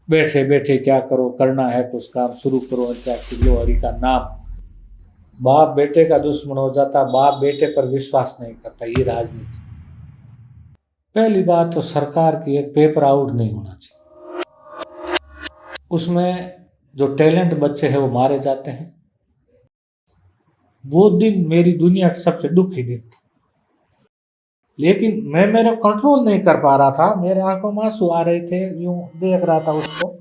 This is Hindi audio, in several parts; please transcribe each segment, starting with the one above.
बैठे बैठे क्या करो, करना है कुछ काम शुरू करो, अंत्याक्षरी लो हरि का नाम। बाप बेटे का दुश्मन हो जाता, बाप बेटे पर विश्वास नहीं करता, ये राजनीति। पहली बात तो सरकार की एक पेपर आउट नहीं होना चाहिए, उसमें जो टैलेंट बच्चे हैं वो मारे जाते हैं। वो दिन मेरी दुनिया का सबसे दुखी दिन था, लेकिन मैं मेरा कंट्रोल नहीं कर पा रहा था, मेरे आंखों में आंसू आ रहे थे, यूं देख रहा था उसको।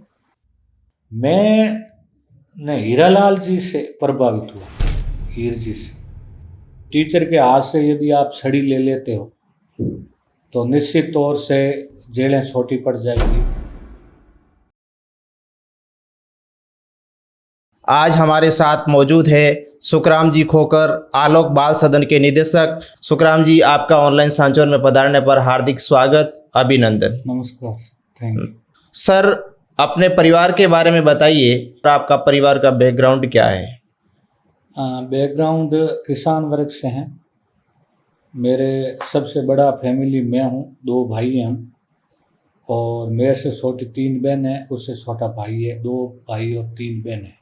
मैं हीरालाल जी से प्रभावित हुआ, हीर जी से। टीचर के हाथ से यदि आप छड़ी ले लेते हो तो निश्चित तौर से जेलें छोटी पड़ जाएगी। आज हमारे साथ मौजूद है सुखराम जी खोकर, आलोक बाल सदन के निदेशक। सुखराम जी, आपका ऑनलाइन सांचौर में पधारने पर हार्दिक स्वागत, अभिनंदन। नमस्कार, थैंक यू। सर, अपने परिवार के बारे में बताइए, आपका परिवार का बैकग्राउंड क्या है? बैकग्राउंड किसान वर्ग से हैं। मेरे सबसे बड़ा फैमिली मैं हूँ, 2 भाई हैं हम, और मेरे से छोटी 3 बहन है, उससे छोटा भाई है, 2 भाई और 3 बहन है।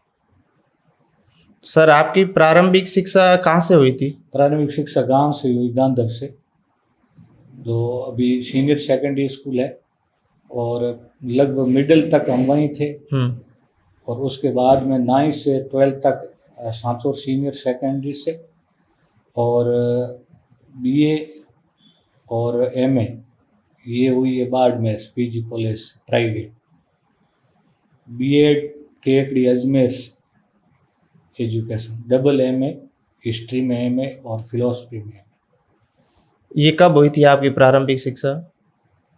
सर, आपकी प्रारंभिक शिक्षा कहाँ से हुई थी? प्रारंभिक शिक्षा गांव से हुई, गांधर से, जो अभी सीनियर सेकेंडरी स्कूल है, और लगभग मिडिल तक हम वहीं थे। और उसके बाद में 9th से 12th तक सांचौर सीनियर सेकेंडरी से, और बीए और एमए ये हुई है Barmer PG college private. BEd Kekri Ajmer से एजुकेशन, डबल एमए हिस्ट्री में एमए और फिलोसफी में एमए। ये कब हुई थी आपकी प्रारंभिक शिक्षा?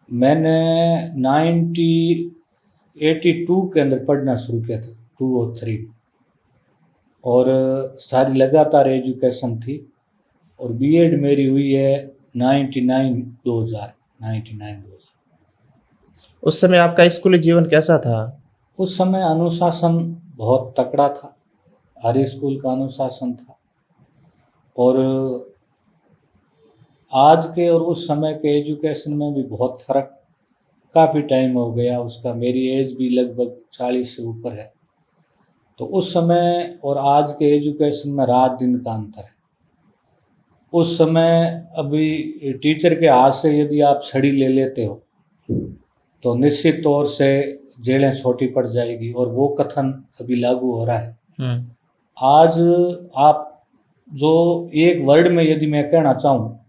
मैंने 1982 के अंदर पढ़ना शुरू किया था, 2 और 3, और सारी लगातार एजुकेशन थी। और बीएड मेरी हुई है 99-2000। उस समय आपका स्कूली जीवन कैसा था? उस समय अनुशासन बहुत तकड़ा था, हर स्कूल का अनुशासन था। और आज के और उस समय के एजुकेशन में भी बहुत फ़र्क, काफ़ी टाइम हो गया उसका, मेरी एज भी लगभग 40 से ऊपर है। तो उस समय और आज के एजुकेशन में रात दिन का अंतर है। उस समय अभी टीचर के हाथ से यदि आप छड़ी ले लेते हो तो निश्चित तौर से जेलें छोटी पड़ जाएगी, और वो कथन अभी लागू हो रहा है। आज आप जो एक वर्ड में यदि मैं कहना चाहूँ,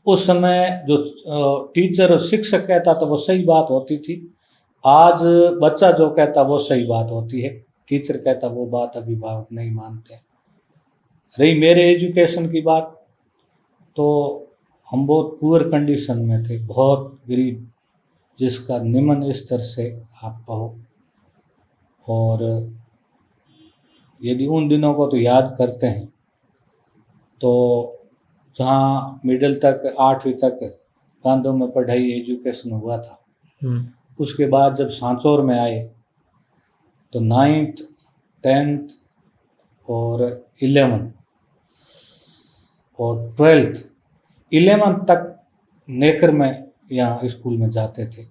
उस समय जो टीचर और शिक्षक कहता था वो सही बात होती थी, आज बच्चा जो कहता वो सही बात होती है, टीचर कहता वो बात अभिभावक नहीं मानते। रही मेरे एजुकेशन की बात, तो हम बहुत पुअर कंडीशन में थे, बहुत गरीब, जिसका निम्न स्तर से आप कहो। और यदि उन दिनों को तो याद करते हैं, तो जहाँ मिडिल तक 8वीं तक गांधों में पढ़ाई एजुकेशन हुआ था, उसके बाद जब सांचौर में आए तो 9th 10th और 11th और 12th 11th तक नेकर में यहाँ स्कूल में जाते थे।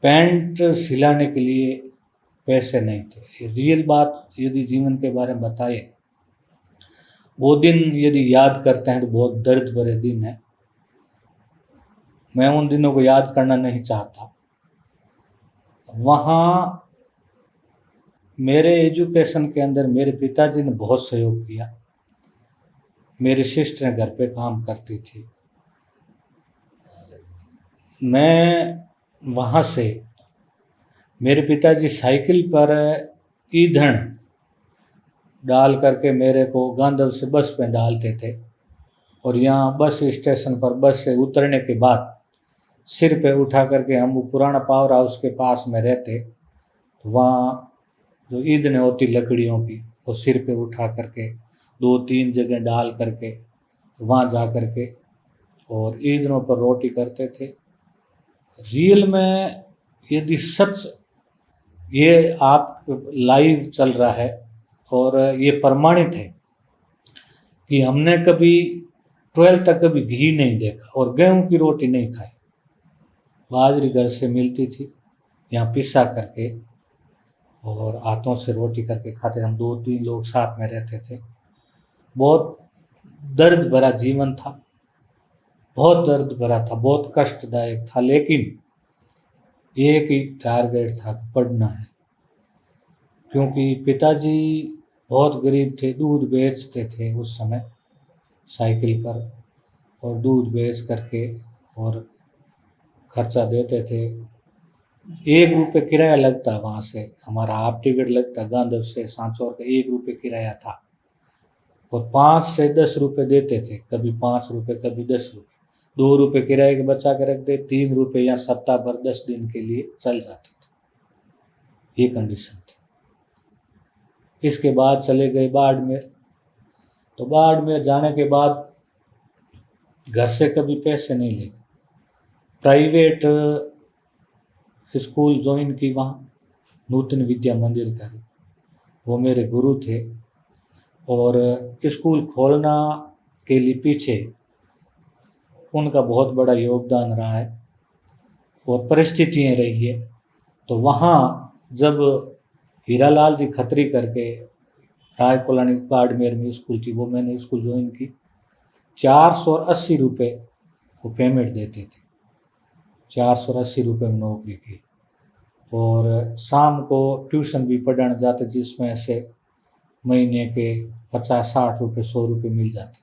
पैंट सिलाने के लिए पैसे नहीं थे। रियल बात यदि जीवन के बारे में बताए, वो दिन यदि याद करते हैं तो बहुत दर्द भरे दिन है। मैं उन दिनों को याद करना नहीं चाहता। वहाँ मेरे एजुकेशन के अंदर मेरे पिताजी ने बहुत सहयोग किया। मेरी सिस्टर घर पे काम करती थी। मैं वहाँ से, मेरे पिताजी साइकिल पर ईंधन डाल करके मेरे को गांधव से बस में डालते थे, और यहाँ बस स्टेशन पर बस से उतरने के बाद सिर पे उठा करके, हम वो पुराना पावर हाउस के पास में रहते, वहाँ जो ईंधन होती लकड़ियों की, वो सिर पे उठा करके 2-3 जगह डाल करके वहाँ जा करके और ईंधनों पर रोटी करते थे। रियल में यदि सच ये आप लाइव चल रहा है और ये प्रमाणित है कि हमने कभी 12th तक कभी घी नहीं देखा और गेहूं की रोटी नहीं खाई। बाजरी घर से मिलती थी, यहाँ पिसा करके और हाथों से रोटी करके खाते। हम 2-3 लोग साथ में रहते थे। बहुत दर्द भरा जीवन था, बहुत दर्द भरा था, बहुत कष्टदायक था, लेकिन एक ही टारगेट था कि पढ़ना है। क्योंकि पिताजी बहुत गरीब थे, दूध बेचते थे उस समय साइकिल पर, और दूध बेच करके और खर्चा देते थे। 1 रुपये किराया लगता वहाँ से, हमारा हाफ टिकट लगता गांधर से सांचौर का, 1 रुपये किराया था, और 5 से 10 रुपये देते थे, कभी 5 रुपये कभी 10 रुपये। 2 रुपये किराए के बचा के रख दे, 3 रुपये या सप्ताह भर 10 दिन के लिए चल जाते थे। ये कंडीशन थी। इसके बाद चले गए बाड़मेर। तो बाड़मेर जाने के बाद घर से कभी पैसे नहीं ले, प्राइवेट स्कूल ज्वाइन की वहाँ, नूतन विद्या मंदिर का, वो मेरे गुरु थे। और स्कूल खोलना के लिए पीछे उनका बहुत बड़ा योगदान रहा है और परिस्थितियाँ रही है। तो वहाँ जब हीरालाल जी खत्री करके राय कोलानी बाड़मेर में स्कूल थी, वो मैंने स्कूल ज्वाइन की। 480 रुपये वो पेमेंट देते थे, 480 रुपये में नौकरी की, और शाम को ट्यूशन भी पढ़ाने जाते, जिसमें से महीने के 50-60 रुपये 100 रुपये मिल जाते।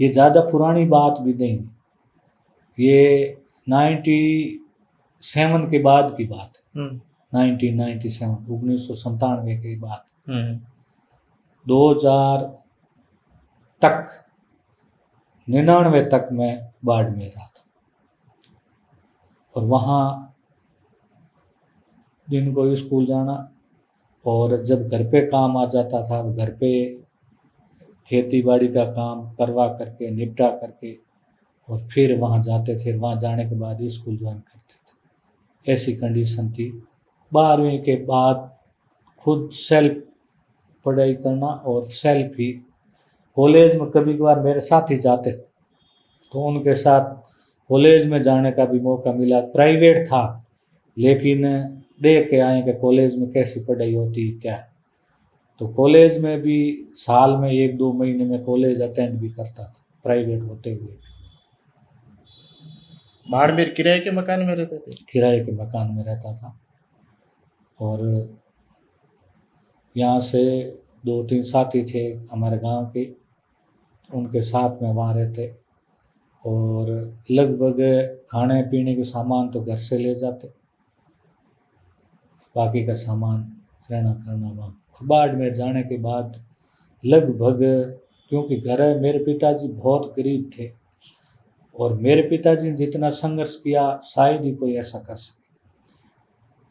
ये ज़्यादा पुरानी बात भी नहीं, ये 97 के बाद की बात है। 1997 1997 की बात। 2000 तक 99 तक मैं बाड़मेर रहा था, और वहाँ दिन को स्कूल जाना, और जब घर पे काम आ जाता था तो घर पे खेती बाड़ी का काम करवा करके निपटा करके और फिर वहाँ जाते थे। वहाँ जाने के बाद स्कूल ज्वाइन करते थे। ऐसी कंडीशन थी। 12वीं के बाद खुद सेल्फ पढ़ाई करना, और सेल्फ ही कॉलेज में कभी कभार मेरे साथ ही जाते थे, तो उनके साथ कॉलेज में जाने का भी मौका मिला। प्राइवेट था, लेकिन देख के आए कि कॉलेज में कैसी पढ़ाई होती क्या है। तो कॉलेज में भी साल में 1-2 महीने में कॉलेज अटेंड भी करता था, प्राइवेट होते हुए। बाड़मेर किराए के मकान में रहते थे? किराए के मकान में रहता था, और यहाँ से 2-3 साथी थे हमारे गांव के, उनके साथ में वहाँ रहते, और लगभग खाने पीने के सामान तो घर से ले जाते, बाकी का सामान रहना करना वहाँ। बाड़मेर जाने के बाद लगभग, क्योंकि घर है, मेरे पिताजी बहुत गरीब थे, और मेरे पिताजी ने जितना संघर्ष किया शायद ही कोई ऐसा कर सके।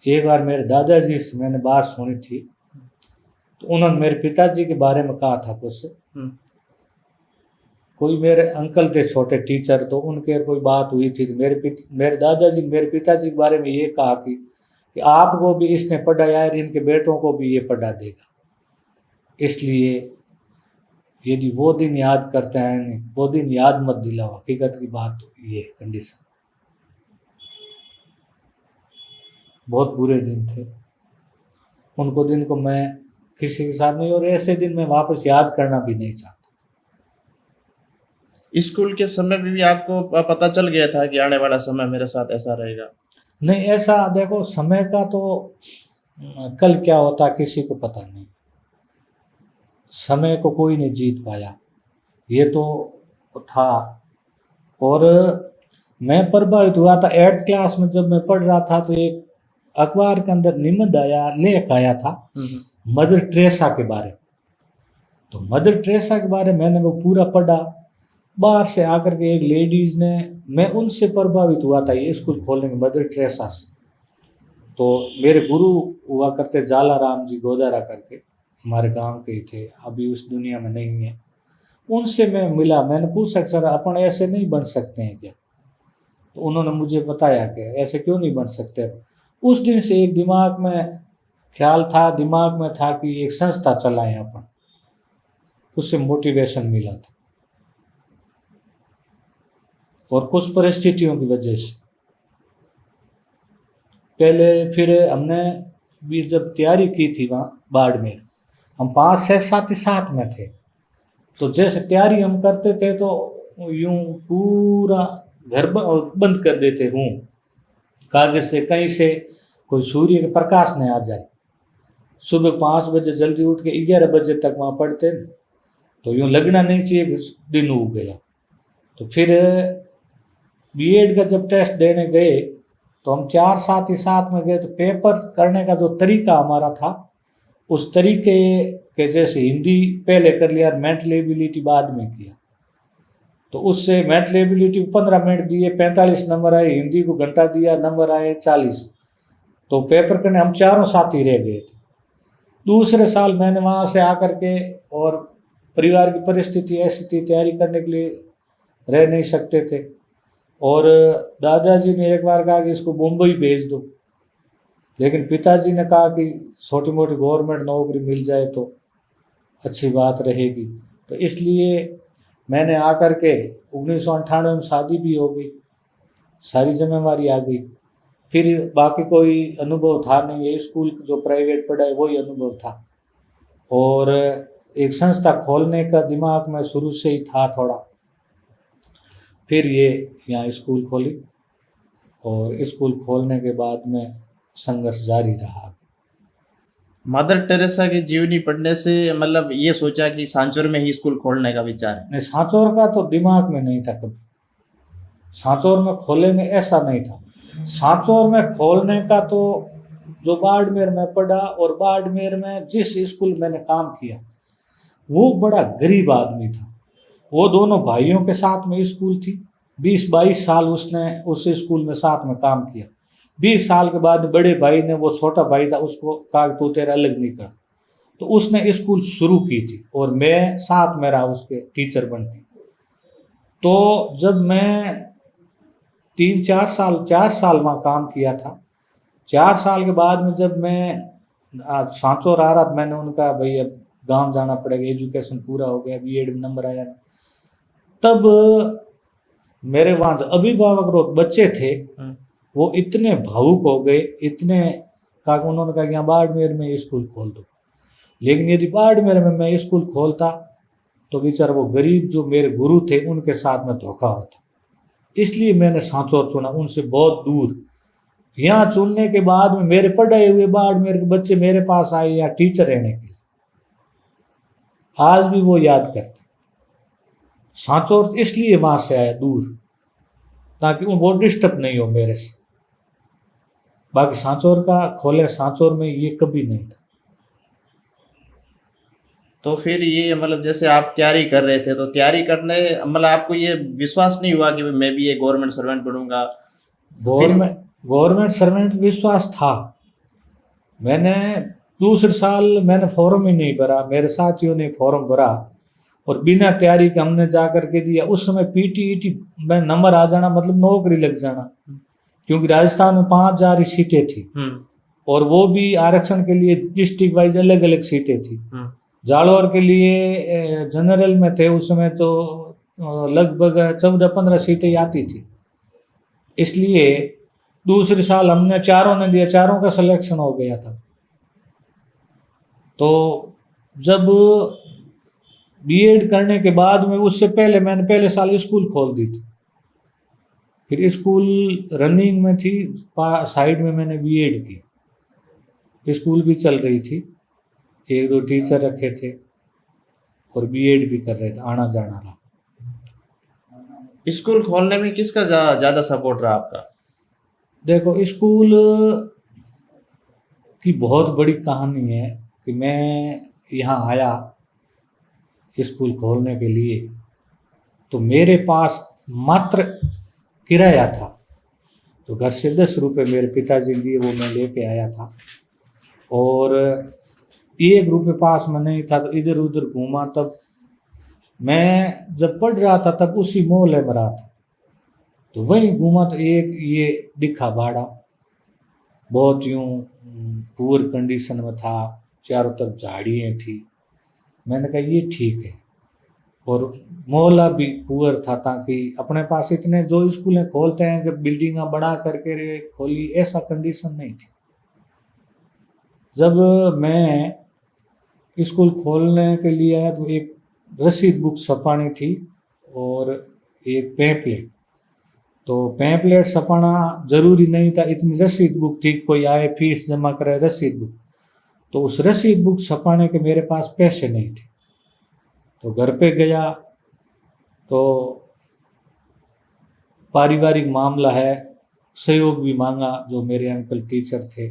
एक बार मेरे दादाजी से मैंने बात सुनी थी, तो उन्होंने मेरे पिताजी के बारे में कहा था कुछ, कोई मेरे अंकल थे छोटे टीचर, तो उनके कोई बात हुई थी, तो मेरे दादाजी ने मेरे पिताजी के बारे में ये कहा कि आपको भी इसने पढ़ाया है, इनके बेटों को भी ये पढ़ा देगा। इसलिए यदि वो दिन याद करते हैं, वो दिन याद मत दिलाओ। हकीकत की बात ये कंडीशन, बहुत बुरे दिन थे। उनको दिन को मैं किसी के साथ नहीं, और ऐसे दिन मैं वापस याद करना भी नहीं चाहता। स्कूल के समय में भी आपको पता चल गया था कि आने वाला समय मेरे साथ ऐसा रहेगा? नहीं, ऐसा देखो, समय का तो कल क्या होता किसी को पता नहीं। समय को कोई नहीं जीत पाया, ये तो था। और मैं प्रभावित हुआ था 8th क्लास में, जब मैं पढ़ रहा था, तो एक अखबार के अंदर निबंध आया, लेख आया था मदर टेरेसा के बारे में। तो मदर टेरेसा के बारे में मैंने वो पूरा पढ़ा। बाहर से आकर के एक लेडीज़ ने, मैं उनसे प्रभावित हुआ था ये स्कूल खोलने में, मदर टेरेसा से। तो मेरे गुरु हुआ करते जाला राम जी गोदारा करके, हमारे गांव के ही थे, अभी उस दुनिया में नहीं है। उनसे मैं मिला, मैंने पूछा सर अपन ऐसे नहीं बन सकते हैं क्या? तो उन्होंने मुझे बताया कि ऐसे क्यों नहीं बन सकते। उस दिन से एक दिमाग में ख्याल था, दिमाग में था कि एक संस्था चलाएं अपन, उससे मोटिवेशन मिला था। और कुछ परिस्थितियों की वजह से पहले फिर हमने भी जब तैयारी की थी वहाँ बाड़मेर, हम 5-6 साथी साथ में थे। तो जैसे तैयारी हम करते थे तो यूं पूरा घर बंद कर देते रूम, कागज से कहीं से कोई सूर्य के प्रकाश न आ जाए। सुबह 5 बजे जल्दी उठ के 11 बजे तक वहाँ पढ़ते, तो यूँ लगना नहीं चाहिए कि दिन उग गया। तो फिर बीएड का जब टेस्ट देने गए तो हम 4 साथी साथ में गए, तो पेपर करने का जो तरीका हमारा था उस तरीके के जैसे हिंदी पहले कर लिया, मेंटल एबिलिटी बाद में किया। तो उससे मेंटल एबिलिटी को 15 मिनट दिए, 45 नंबर आए, हिंदी को घंटा दिया, नंबर आए 40। तो पेपर करने हम चारों साथी रह गए थे। दूसरे साल मैंने वहाँ से आकर के, और परिवार की परिस्थिति ऐसी थी तैयारी करने के लिए रह नहीं सकते थे, और दादाजी ने एक बार कहा कि इसको मुंबई भेज दो, लेकिन पिताजी ने कहा कि छोटी मोटी गवर्नमेंट नौकरी मिल जाए तो अच्छी बात रहेगी। तो इसलिए मैंने आकर के 1998 में शादी भी हो गई, सारी जिम्मेवारी आ गई। फिर बाकी कोई अनुभव था नहीं, ये स्कूल जो प्राइवेट पढ़ा है वही अनुभव था, और एक संस्था खोलने का दिमाग में शुरू से ही था थोड़ा। फिर ये यहाँ स्कूल खोली, और स्कूल खोलने के बाद में संघर्ष जारी रहा। मदर टेरेसा की जीवनी पढ़ने से मतलब ये सोचा कि सांचौर में ही स्कूल खोलने का विचार है? नहीं, सांचौर का तो दिमाग में नहीं था कभी, सांचौर में खोलेंगे ऐसा नहीं था। सांचौर में खोलने का तो जो बाड़मेर में पढ़ा, और बाड़मेर में जिस स्कूल मैंने काम किया वो बड़ा गरीब आदमी था। वो दोनों भाइयों के साथ में स्कूल थी, 20-22 साल उसने उस स्कूल में साथ में काम किया। 20 साल के बाद बड़े भाई ने, वो छोटा भाई था, उसको कहा तू तेरा अलग नहीं कर, तो उसने स्कूल शुरू की थी, और मैं साथ में रहा उसके टीचर बन के। तो जब मैं 4 साल वहाँ काम किया था, 4 साल के बाद में जब मैं सांचौर आ रहा था, मैंने उनका भाई अब गांव जाना पड़ेगा, एजुकेशन पूरा हो गया, बीएड में नंबर आया। तब मेरे वहाँ जो अभिभावक और बच्चे थे वो इतने भावुक हो गए, इतने कहा, उन्होंने कहा यहाँ बाड़मेर में स्कूल खोल दो। लेकिन यदि बाड़मेर में मैं स्कूल खोलता तो बेचारा वो गरीब जो मेरे गुरु थे उनके साथ में धोखा होता, इसलिए मैंने सांचौर चुना, उनसे बहुत दूर। यहाँ चुनने के बाद में मेरे पढ़े हुए बाड़मेर के बच्चे मेरे पास आए यहाँ टीचर रहने के लिए, आज भी वो याद करते। सांचौर इसलिए वहाँ से आया दूर, ताकि वो डिस्टर्ब नहीं हो मेरे से। बाकी सांचौर का खोले, सांचौर में ये कभी नहीं था। तो फिर ये मतलब जैसे आप तैयारी कर रहे थे, तो तैयारी करने मतलब आपको ये विश्वास नहीं हुआ कि मैं भी एक गवर्नमेंट सर्वेंट बनूंगा? गवर्नमेंट सर्वेंट विश्वास था। मैंने दूसरे साल मैंने फॉर्म ही नहीं भरा, मेरे साथियों ने फॉर्म भरा, और बिना तैयारी के हमने जा कर के दिया। उस समय पीटीईटी में नंबर आ जाना मतलब नौकरी लग जाना, क्योंकि राजस्थान में 5000 सीटें थी, और वो भी आरक्षण के लिए डिस्ट्रिक्ट वाइज अलग अलग सीटें थी। जालौर के लिए जनरल में थे उस समय, तो लगभग 14-15 सीटें आती थी। इसलिए दूसरे साल हमने चारों ने दिया, चारों का सिलेक्शन हो गया था। तो जब बीएड करने के बाद में, उससे पहले मैंने पहले साल स्कूल खोल दी थी, फिर स्कूल रनिंग में थी, साइड में मैंने बीएड की, स्कूल भी चल रही थी, 1-2 टीचर रखे थे, और बीएड भी कर रहे थे, आना जाना रहा। स्कूल खोलने में किसका ज़्यादा सपोर्ट रहा आपका? देखो, स्कूल की बहुत बड़ी कहानी है कि मैं यहाँ आया स्कूल खोलने के लिए, तो मेरे पास मात्र किराया था, तो घर से 10 रुपये मेरे पिताजी दिए, वो मैं लेके आया था, और 1 रुपये पास में नहीं था, तो इधर उधर घूमा। तब मैं जब पढ़ रहा था तब उसी मोहल्ले में रहा था, तो वहीं घूमा तो एक ये दिखा बाड़ा, बहुत यूँ पुअर कंडीशन में था, चारों तरफ झाड़ियाँ थी। मैंने कहा ये ठीक है, और मोहल्ला भी पुअर था, ताकि अपने पास इतने जो स्कूलें खोलते हैं कि बिल्डिंगा बड़ा करके रे खोली, ऐसा कंडीशन नहीं थी। जब मैं स्कूल खोलने के लिए आया तो एक रसीद बुक छपानी थी और एक पैम्पलेट। तो पैम्पलेट छपाना जरूरी नहीं था, इतनी रसीद बुक थी, कोई आए फीस जमा करे रसीद बुक। तो उस रसीद बुक छपाने के मेरे पास पैसे नहीं थे। तो घर पे गया तो पारिवारिक मामला है, सहयोग भी मांगा जो मेरे अंकल टीचर थे,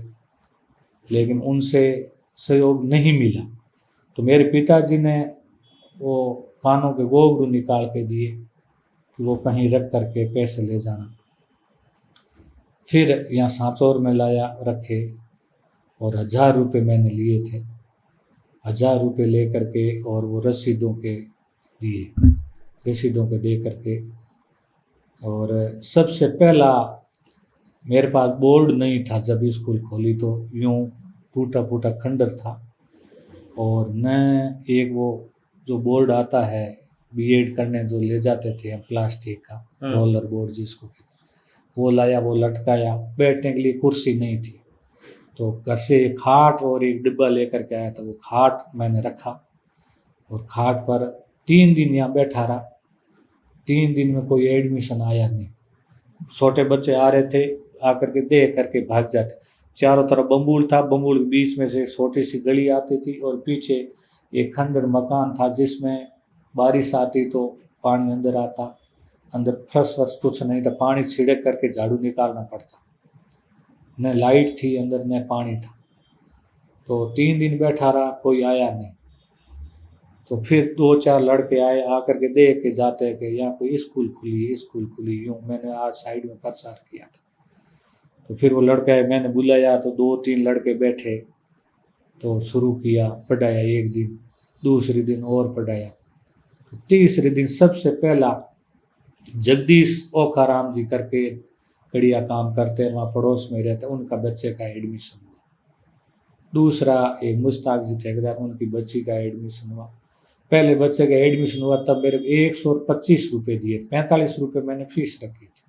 लेकिन उनसे सहयोग नहीं मिला। तो मेरे पिताजी ने वो कानों के गोगरू निकाल के दिए कि वो कहीं रख करके पैसे ले जाना। फिर यहाँ सांचौर में लाया, रखे, और 1000 रुपये मैंने लिए थे। 1000 रुपये ले करके और वो रसीदों के दिए, रसीदों के दे करके। और सबसे पहला मेरे पास बोर्ड नहीं था जब स्कूल खोली, तो यूँ टूटा फूटा खंडर था, और न एक वो जो बोर्ड आता है बीएड करने जो ले जाते थे हम, प्लास्टिक का रोलर बोर्ड जिसको कहते, वो लाया, वो लटकाया। बैठने के लिए कुर्सी नहीं थी, तो घर से एक खाट और एक डिब्बा लेकर के आया था। वो खाट मैंने रखा और खाट पर 3 दिन यहाँ बैठा रहा। 3 दिन में कोई एडमिशन आया नहीं। छोटे बच्चे आ रहे थे, आकर के देख करके भाग जाते। चारों तरफ बम्बूल था, बम्बूल के बीच में से एक छोटी सी गली आती थी, और पीछे एक खंडर मकान था जिसमें बारिश आती तो पानी अंदर आता। अंदर फर्श वर्श कुछ नहीं था, पानी छिड़क करके झाड़ू निकालना पड़ता। न लाइट थी अंदर, न पानी था। तो 3 दिन बैठा रहा, कोई आया नहीं। तो फिर 2-4 लड़के आए, आकर के देख के जाते कि यहाँ कोई स्कूल खुली, स्कूल खुली। यूँ मैंने आज साइड में प्रचार किया था। तो फिर वो लड़का मैंने बुलाया, तो 2-3 लड़के बैठे, तो शुरू किया, पढ़ाया। एक दिन, दूसरे दिन और पढ़ाया। तो तीसरे दिन सबसे पहला जगदीश ओखाराम जी करके कड़िया काम करते हैं, वहाँ पड़ोस में रहते, उनका बच्चे का एडमिशन हुआ। दूसरा एक मुश्ताक जी ठेकेदार, उनकी बच्ची का एडमिशन हुआ। पहले बच्चे का एडमिशन हुआ तब मेरे को 125 रुपये दिए थे। 45 रुपये मैंने फीस रखी थी,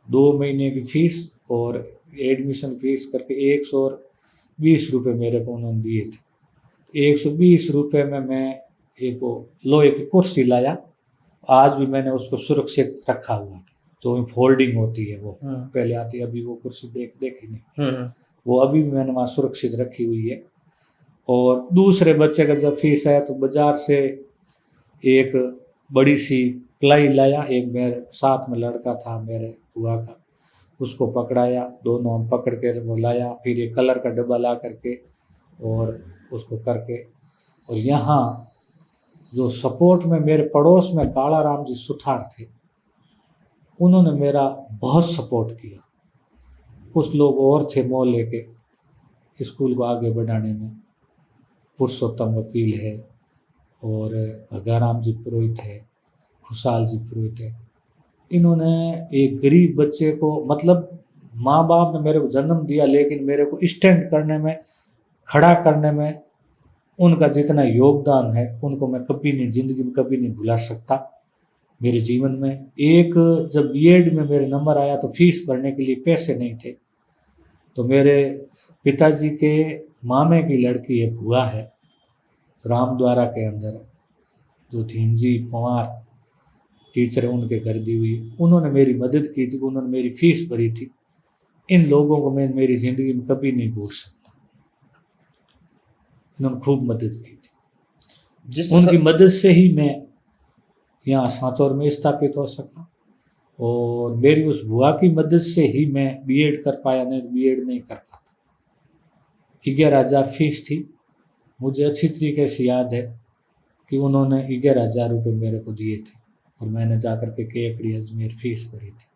2 महीने की फीस और एडमिशन फीस करके 120 रुपये मेरे को उन्होंने दिए थे। 120 रुपये में मैं एक लोहे की कुर्सी लाया। आज भी मैंने उसको सुरक्षित रखा हुआ, जो फोल्डिंग होती है वो पहले आती है, अभी वो कुर्सी देखी नहीं, वो अभी भी मैंने वहाँ सुरक्षित रखी हुई है। और दूसरे बच्चे का जब फीस आया तो बाजार से एक बड़ी सी प्लाई लाया। एक मेरे साथ में लड़का था मेरे बुआ का, उसको पकड़ाया, दोनों हम पकड़ के वो लाया। फिर एक कलर का डब्बा ला करके और उसको करके, और यहाँ जो सपोर्ट में मेरे पड़ोस में काला राम जी सुथार थे, उन्होंने मेरा बहुत सपोर्ट किया। कुछ लोग और थे मोहल्ले के स्कूल को आगे बढ़ाने में, पुरुषोत्तम वकील है और भगाराम जी पुरोहित है, खुशहाल जी पुरोहित है। इन्होंने एक गरीब बच्चे को, मतलब माँ बाप ने मेरे को जन्म दिया, लेकिन मेरे को स्टैंड करने में, खड़ा करने में उनका जितना योगदान है, उनको मैं कभी नहीं, ज़िंदगी में कभी नहीं भुला सकता। मेरे जीवन में एक जब बीएड में मेरे नंबर आया तो फीस भरने के लिए पैसे नहीं थे, तो मेरे पिताजी के मामे की लड़की है, बुआ है, रामद्वारा के अंदर जो धीमजी पवार टीचर है, उनके घर दी हुई, उन्होंने मेरी मदद की थी, उन्होंने मेरी फीस भरी थी। इन लोगों को मैं मेरी ज़िंदगी में कभी नहीं भूल सकता। इन्होंने खूब मदद की थी। उनकी मदद से ही मैं यहाँ सांचौर में स्थापित हो सका, और मेरी उस बुआ की मदद से ही मैं बीएड कर पाया, नहीं बीएड नहीं कर पाता। 11,000 फीस थी। मुझे अच्छी तरीके से याद है कि उन्होंने 11,000 रुपये मेरे को दिए थे, और मैंने जाकर के केकड़ी अजमेर फीस भरी थी।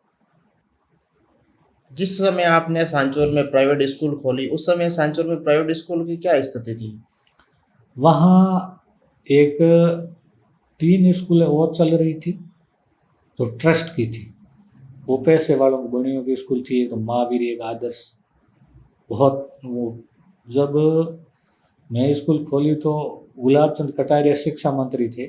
जिस समय आपने सांचौर में प्राइवेट स्कूल खोली, उस समय सांचौर में प्राइवेट स्कूल की क्या स्थिति थी? वहाँ एक 3 स्कूलें और चल रही थी जो ट्रस्ट की थी, वो पैसे वालों को बड़ियों की स्कूल थी। एक तो महावीर, एक आदर्श। बहुत वो, जब मैं स्कूल खोली तो गुलाब चंद कटारिया शिक्षा मंत्री थे,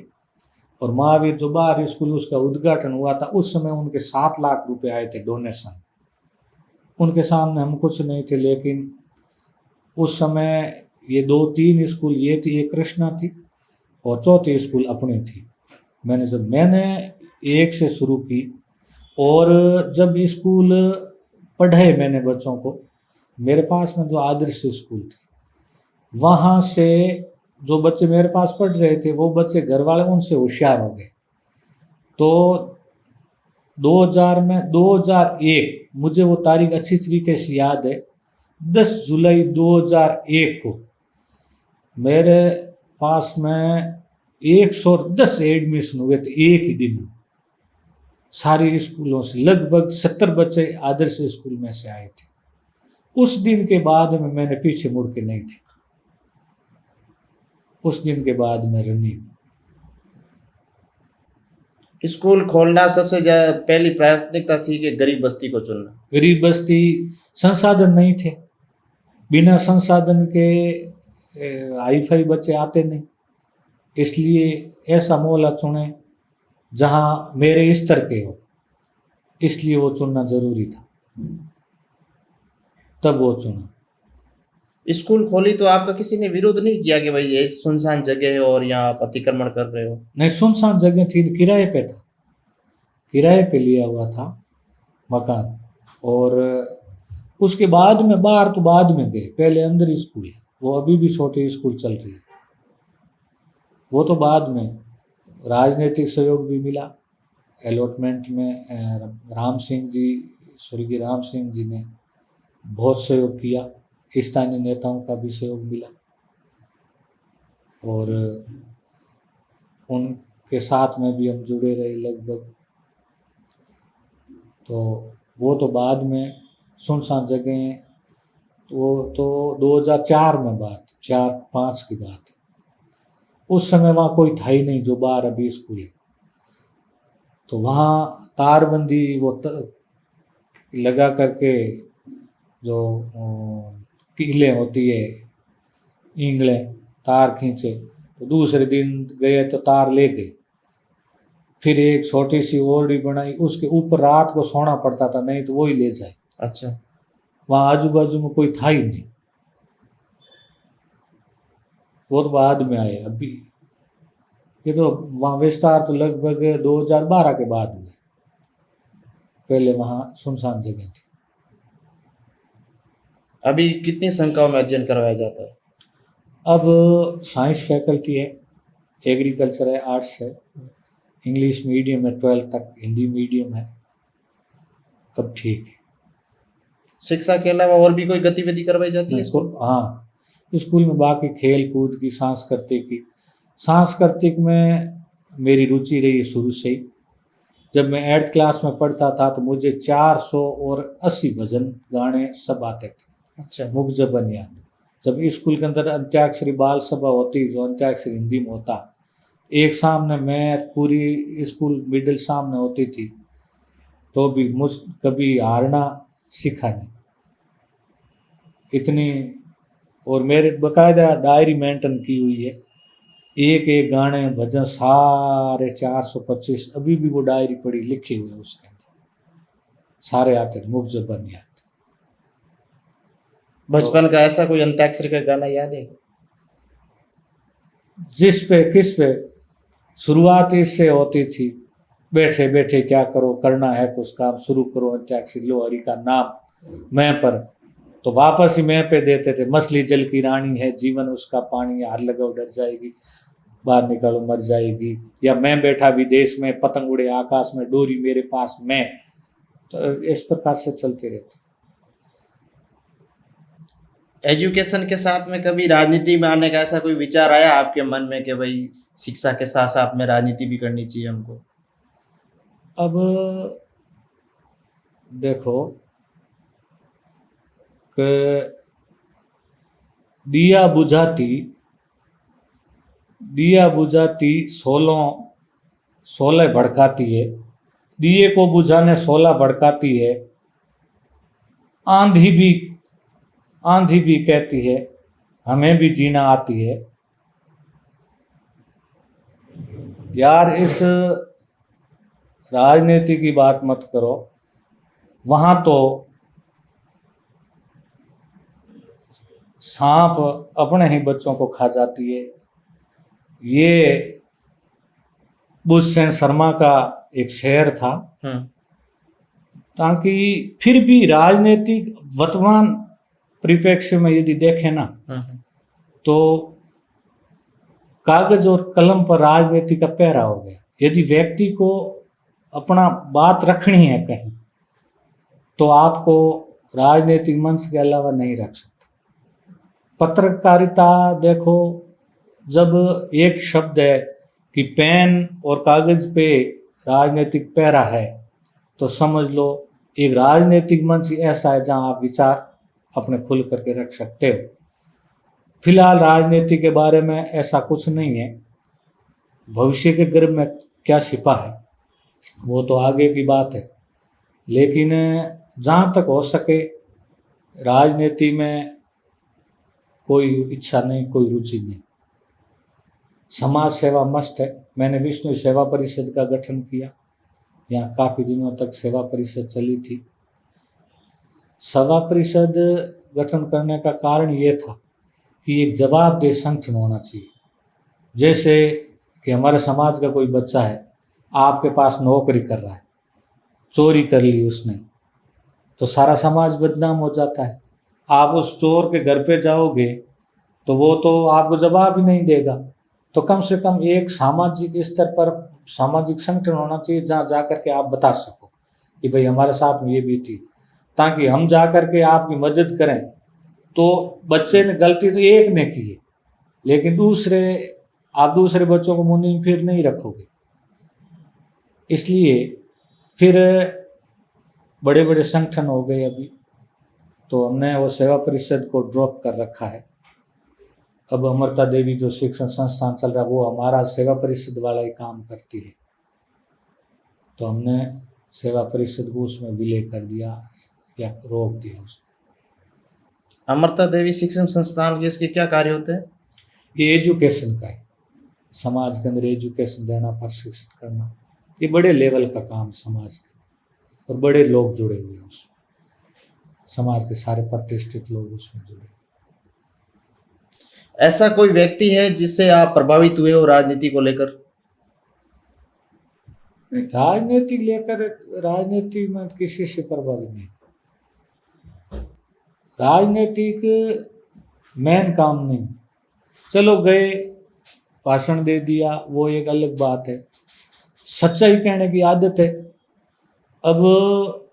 और महावीर जो बाहर स्कूल उसका उद्घाटन हुआ था, उस समय उनके 7 लाख रुपए आए थे डोनेशन। उनके सामने हम कुछ नहीं थे, लेकिन उस समय ये 2-3 स्कूल ये थी, एक कृष्णा थी और चौथी स्कूल अपनी थी। मैंने एक से शुरू की, और जब स्कूल पढ़ाए मैंने बच्चों को, मेरे पास में जो आदर्श स्कूल थी, वहाँ से जो बच्चे मेरे पास पढ़ रहे थे, वो बच्चे घर वाले उनसे होशियार हो गए। तो 2001, मुझे वो तारीख अच्छी तरीके से याद है, 10 जुलाई 2001 को मेरे पास में 110 एडमिशन हुए थे एक ही दिन में। सारी स्कूलों से लगभग 70 बच्चे आदर्श स्कूल में से आए थे। उस दिन के बाद में मैंने पीछे मुड़ के नहीं देखा। उस दिन के बाद में रनिंग। स्कूल खोलना सबसे पहली प्राथमिकता थी कि गरीब बस्ती को चुनना? गरीब बस्ती, संसाधन नहीं थे, बिना संसाधन के हाई फाई बच्चे आते नहीं, इसलिए ऐसा मोहल्ला चुने जहाँ मेरे स्तर के हो, इसलिए वो चुनना जरूरी था, तब वो चुना। स्कूल खोली तो आपका किसी ने विरोध नहीं किया कि भाई ये सुनसान जगह है और यहाँ आप अतिक्रमण कर रहे हो? नहीं, सुनसान जगह थी, किराए पे था, किराए पे लिया हुआ था मकान। और उसके बाद में बाहर तो बाद में गए, पहले अंदर स्कूल है, वो अभी भी छोटी स्कूल चल रही है, वो तो बाद में। राजनीतिक सहयोग भी मिला अलॉटमेंट में। राम सिंह जी, स्वर्गीय राम सिंह जी ने बहुत सहयोग किया, स्थानीय नेताओं का भी सहयोग मिला, और उनके साथ में भी हम जुड़े रहे लगभग। तो वो तो बाद में सुनसान जगह, तो 2004 में बात, 4-5 की बात। उस समय वहाँ कोई था ही नहीं जो बाहर अभी स्कूल है, तो वहाँ तारबंदी वो लगा करके, जो कीलें होती है, ईंगलें, तार खींचे, तो दूसरे दिन गए तो तार ले गए। फिर एक छोटी सी ओरडी बनाई, उसके ऊपर रात को सोना पड़ता था, नहीं तो वो ही ले जाए। अच्छा। वहाँ आजू बाजू में कोई था ही नहीं, वो तो बाद में आए। अभी ये तो वहाँ विस्तार तो लगभग 2012 के बाद हुआ, पहले वहाँ सुनसान जगह थी। अभी कितनी संख्याओं में अध्ययन करवाया जाता है? अब साइंस फैकल्टी है, एग्रीकल्चर है, आर्ट्स है, इंग्लिश मीडियम है 12th तक, हिंदी मीडियम है, अब ठीक है। शिक्षा के अलावा और भी कोई गतिविधि करवाई जाती है इसको? हाँ, स्कूल में बाकी खेल कूद की, सांस्कृतिक में मेरी रुचि रही शुरू से ही। जब मैं 8th क्लास में पढ़ता था तो मुझे 480 भजन गाने सब आते थे। अच्छा। मुख जबन याद। जब स्कूल के अंदर अंत्याक्षरी बाल सभा होती, जो अंत्याक्षरी हिंदी में होता, एक सामने मैं, पूरी स्कूल मिडिल सामने होती थी, तो भी मुझ कभी हारना सीखा नहीं इतनी। और मेरे बकायदा डायरी मेंटेन की हुई है, एक एक गाने भजन सारे 425 अभी भी वो डायरी पड़ी, लिखे हुए उसके अंदर सारे आते थे, मुख जबान याद। बचपन का ऐसा कोई अंत्याक्षरी का गाना याद है? जिस पे किस पे शुरुआत इससे होती थी, बैठे बैठे क्या करो, करना है कुछ काम, शुरू करो अंत्याक्षरी, लो हरि का नाम मैं पर, तो वापस ही मैं पे देते थे। मछली जल की रानी है, जीवन उसका पानी है, हार लगाओ डर जाएगी, बाहर निकालो मर जाएगी, या मैं बैठा विदेश में, पतंग उड़े आकाश में, डोरी मेरे पास मैं, तो इस प्रकार से चलते रहते। एजुकेशन के साथ में कभी राजनीति में आने का ऐसा कोई विचार आया आपके मन में कि भाई शिक्षा के साथ साथ में राजनीति भी करनी चाहिए हमको? अब देखो कि दिया बुझाती 16 भड़काती है, दिए को बुझाने 16 भड़काती है, आंधी भी कहती है हमें भी जीना आती है, यार इस राजनीति की बात मत करो, वहां तो सांप अपने ही बच्चों को खा जाती है। ये बुद्धसेन शर्मा का एक शेर था। ताकि फिर भी राजनीतिक वर्तमान परिप्रेक्ष्य में यदि देखें ना, तो कागज और कलम पर राजनीति का पहरा हो गया। यदि व्यक्ति को अपना बात रखनी है कहीं, तो आपको राजनीतिक मंच के अलावा नहीं रख सकते। पत्रकारिता देखो, जब एक शब्द है कि पेन और कागज पे राजनीतिक पहरा है, तो समझ लो एक राजनीतिक मंच ऐसा है जहां आप विचार अपने खुल करके रख सकते हो। फिलहाल राजनीति के बारे में ऐसा कुछ नहीं है। भविष्य के गर्भ में क्या छिपा है वो तो आगे की बात है, लेकिन जहाँ तक हो सके राजनीति में कोई इच्छा नहीं, कोई रुचि नहीं। समाज सेवा मस्ट है। मैंने विष्णु सेवा परिषद का गठन किया, यहाँ काफ़ी दिनों तक सेवा परिषद चली थी। सेवा परिषद गठन करने का कारण ये था कि एक जवाबदेह संगठन होना चाहिए। जैसे कि हमारे समाज का कोई बच्चा है, आपके पास नौकरी कर रहा है, चोरी कर ली उसने, तो सारा समाज बदनाम हो जाता है। आप उस चोर के घर पे जाओगे तो वो तो आपको जवाब ही नहीं देगा। तो कम से कम एक सामाजिक स्तर पर सामाजिक संगठन होना चाहिए जहाँ जा कर के आप बता सको कि भाई हमारे साथ में ये भी थी, ताकि हम जा कर के आपकी मदद करें। तो बच्चे ने गलती तो एक ने की है, लेकिन आप दूसरे बच्चों को मुंह फिर नहीं रखोगे। इसलिए फिर बड़े बड़े संगठन हो गए अभी, तो हमने वो सेवा परिषद को ड्रॉप कर रखा है। अब अमृता देवी जो शिक्षण संस्थान चल रहा है वो हमारा सेवा परिषद वाला ही काम करती है, तो हमने सेवा परिषद को उसमें विलय कर दिया या रोक दिया उसको। अमृता देवी शिक्षण संस्थान के इसके क्या कार्य होते हैं? ये एजुकेशन का है, समाज के अंदर एजुकेशन देना, प्रशिक्षित करना, ये बड़े लेवल का काम समाज का, और बड़े लोग जुड़े हुए हैं उसमें, समाज के सारे प्रतिष्ठित लोग उसमें जुड़े। ऐसा कोई व्यक्ति है जिससे आप प्रभावित हुए हो राजनीति को लेकर? राजनीति में किसी से प्रभावित नहीं। राजनीतिक मेन काम नहीं। चलो गए, भाषण दे दिया, वो एक अलग बात है। सच्चाई कहने की आदत है। अब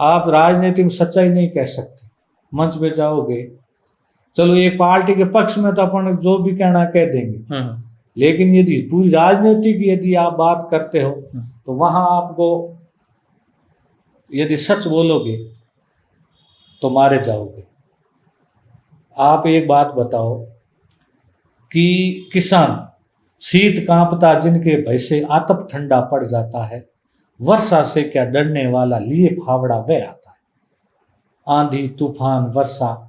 आप राजनीति में सच्चाई नहीं कह सकते। मंच पे जाओगे, चलो एक पार्टी के पक्ष में तो अपन जो भी कहना कह देंगे, लेकिन यदि पूरी राजनीति की यदि आप बात करते हो तो वहां आपको यदि सच बोलोगे तो मारे जाओगे। आप एक बात बताओ कि किसान शीत कांपता जिनके भय से आतप ठंडा पड़ जाता है, वर्षा से क्या डरने वाला लिए फावड़ा वह आता है। आंधी तूफान वर्षा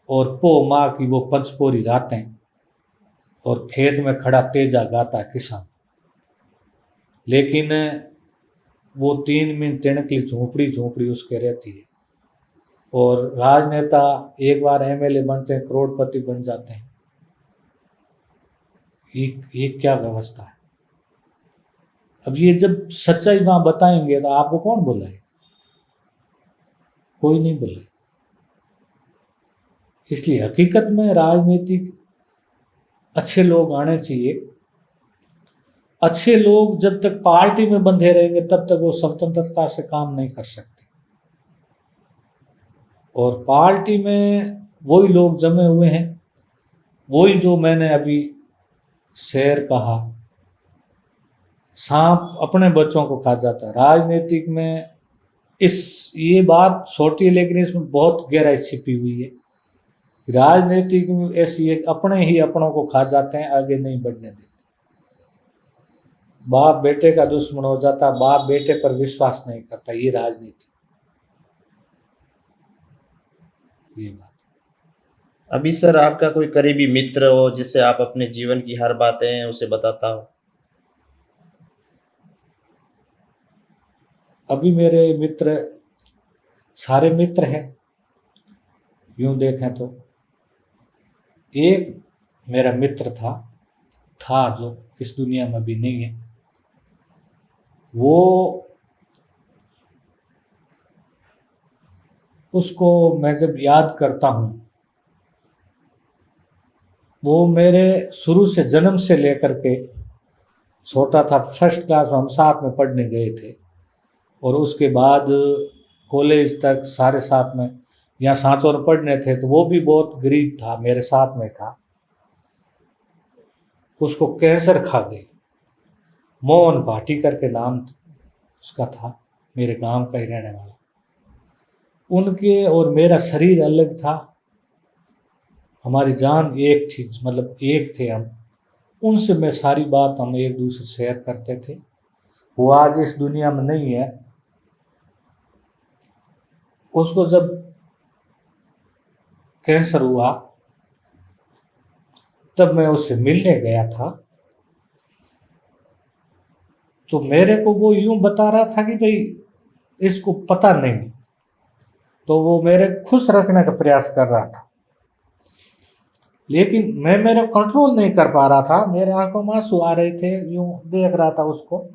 और पो माँ की वो पंचपोरी रातें, और खेत में खड़ा तेजा गाता किसान। लेकिन वो 3 मीन तिनकली झोपड़ी उसके रहती है। और राजनेता एक बार एमएलए बनते हैं, करोड़पति बन जाते हैं। ये क्या व्यवस्था है? अब ये जब सच्चाई वहां बताएंगे तो आपको कौन बुलाए? कोई नहीं बुलाए। इसलिए हकीकत में राजनीतिक अच्छे लोग आने चाहिए। अच्छे लोग जब तक पार्टी में बंधे रहेंगे तब तक वो स्वतंत्रता से काम नहीं कर सकते। और पार्टी में वही लोग जमे हुए हैं, वही जो मैंने अभी शेर कहा, सांप अपने बच्चों को खा जाता है। राजनीतिक में ये बात छोटी है, लेकिन इसमें बहुत गहराई छिपी हुई है। राजनीतिक में ऐसी एक अपने ही अपनों को खा जाते हैं, आगे नहीं बढ़ने देते। बाप बेटे का दुश्मन हो जाता, बाप बेटे पर विश्वास नहीं करता। ये राजनीति, ये बात। अभी सर आपका कोई करीबी मित्र हो जिससे आप अपने जीवन की हर बातें उसे बताता हो? अभी मेरे मित्र सारे मित्र हैं यूं देखें तो। एक मेरा मित्र था जो इस दुनिया में भी नहीं है। वो उसको मैं जब याद करता हूँ, वो मेरे शुरू से जन्म से लेकर के, छोटा था फर्स्ट क्लास में हम साथ में पढ़ने गए थे, और उसके बाद कॉलेज तक सारे साथ में यहाँ सांचौर में पढ़ने थे। तो वो भी बहुत गरीब था, मेरे साथ में था। उसको कैंसर खा गई। मोहन भाटी करके नाम उसका था, मेरे गांव का ही रहने वाला। उनके और मेरा शरीर अलग था, हमारी जान एक थी, मतलब एक थे हम। उनसे मैं सारी बात हम एक दूसरे शेयर करते थे। वो आज इस दुनिया में नहीं है। उसको जब कैंसर हुआ तब मैं उससे मिलने गया था। तो मेरे को वो यूं बता रहा था कि भाई इसको पता नहीं, तो वो मेरे खुश रखने का प्रयास कर रहा था, लेकिन मैं मेरा कंट्रोल नहीं कर पा रहा था। मेरे आंखों में आंसू आ रहे थे, यूं देख रहा था उसको।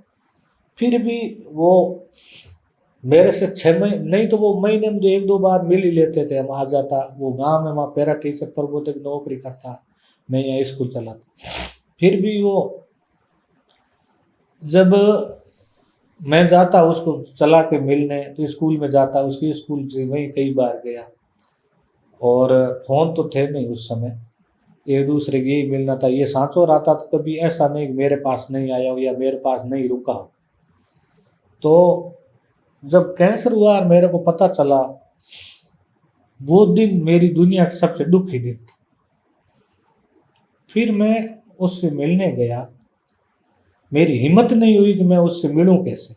फिर भी वो मेरे से 6 महीने नहीं तो वो महीने में 1-2 बार मिल ही लेते थे। हम आ जाता, वो गांव में वहाँ पैरा टीचर प्रबोधक नौकरी करता, मैं यहाँ स्कूल चलाता। फिर भी वो जब मैं जाता उसको चला के मिलने, तो स्कूल में जाता, उसकी स्कूल से वहीं कई बार गया। और फ़ोन तो थे नहीं उस समय, एक दूसरे के यही मिलना था। ये सांचौर आता था, कभी ऐसा नहीं कि मेरे पास नहीं आया हो या मेरे पास नहीं रुका हो। तो जब कैंसर हुआ और मेरे को पता चला, वो दिन मेरी दुनिया का सबसे दुखी दिन था। फिर मैं उससे मिलने गया, मेरी हिम्मत नहीं हुई कि मैं उससे मिलूं कैसे।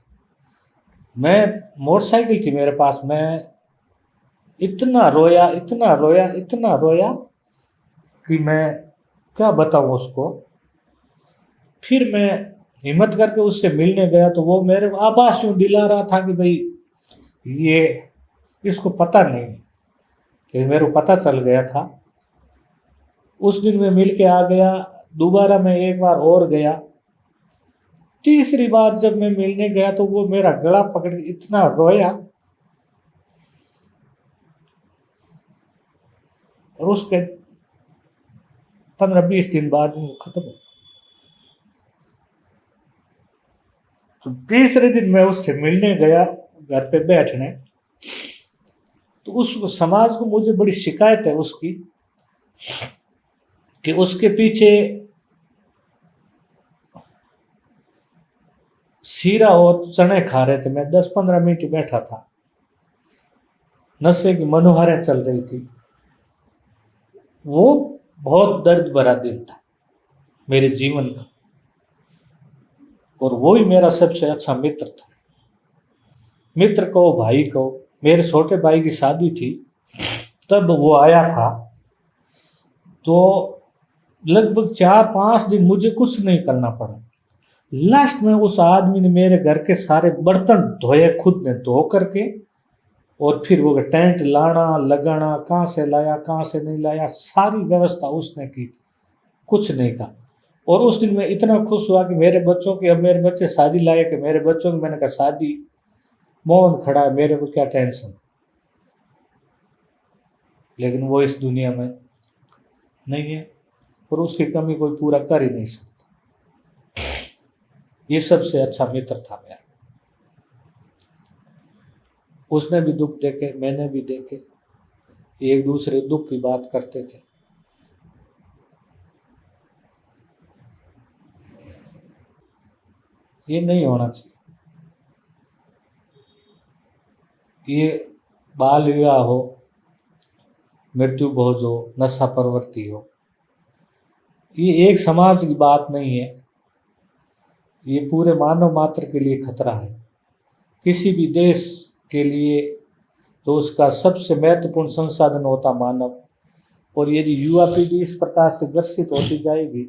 मैं मोटरसाइकिल थी मेरे पास, मैं इतना रोया, इतना रोया, इतना रोया कि मैं क्या बताऊं उसको। फिर मैं हिम्मत करके उससे मिलने गया, तो वो मेरे आभास यूं दिला रहा था कि भाई ये इसको पता नहीं, लेकिन मेरे को पता चल गया था। उस दिन मैं मिल के आ गया। दोबारा मैं एक बार और गया। तीसरी बार जब मैं मिलने गया तो वो मेरा गला पकड़ के इतना रोया, और उसके 15-20 दिन बाद वो खत्म हो। तो तीसरे दिन मैं उससे मिलने गया, घर पे बैठने। तो उस समाज को मुझे बड़ी शिकायत है उसकी, कि उसके पीछे सीरा और चने खा रहे थे। मैं 10-15 मिनट बैठा था, नशे की मनोहारें चल रही थी। वो बहुत दर्द भरा दिन था मेरे जीवन का, और वो ही मेरा सबसे अच्छा मित्र था। मित्र को, भाई को, मेरे छोटे भाई की शादी थी तब वो आया था। तो लगभग 4-5 दिन मुझे कुछ नहीं करना पड़ा। लास्ट में उस आदमी ने मेरे घर के सारे बर्तन धोए, खुद ने धो करके, और फिर वो टेंट लाना लगाना, कहाँ से लाया कहाँ से नहीं लाया, सारी व्यवस्था उसने की थी, कुछ नहीं कहा। और उस दिन मैं इतना खुश हुआ कि मेरे बच्चों की, अब मेरे बच्चे शादी लायक है, मेरे बच्चों की। मैंने कहा शादी, मोहन खड़ा है, मेरे को क्या टेंशन। लेकिन वो इस दुनिया में नहीं है, और उसकी कमी कोई पूरा कर ही नहीं सकता। ये सबसे अच्छा मित्र था मेरा। उसने भी दुख देखे, मैंने भी देखे, एक दूसरे दुख की बात करते थे। ये नहीं होना चाहिए। ये बाल विवाह हो, मृत्यु भोज हो, नशा प्रवृत्ति हो, ये एक समाज की बात नहीं है, ये पूरे मानव मात्र के लिए खतरा है। किसी भी देश के लिए तो उसका सबसे महत्वपूर्ण संसाधन होता मानव। और यदि युवा पीढ़ी इस प्रकार से ग्रसित होती जाएगी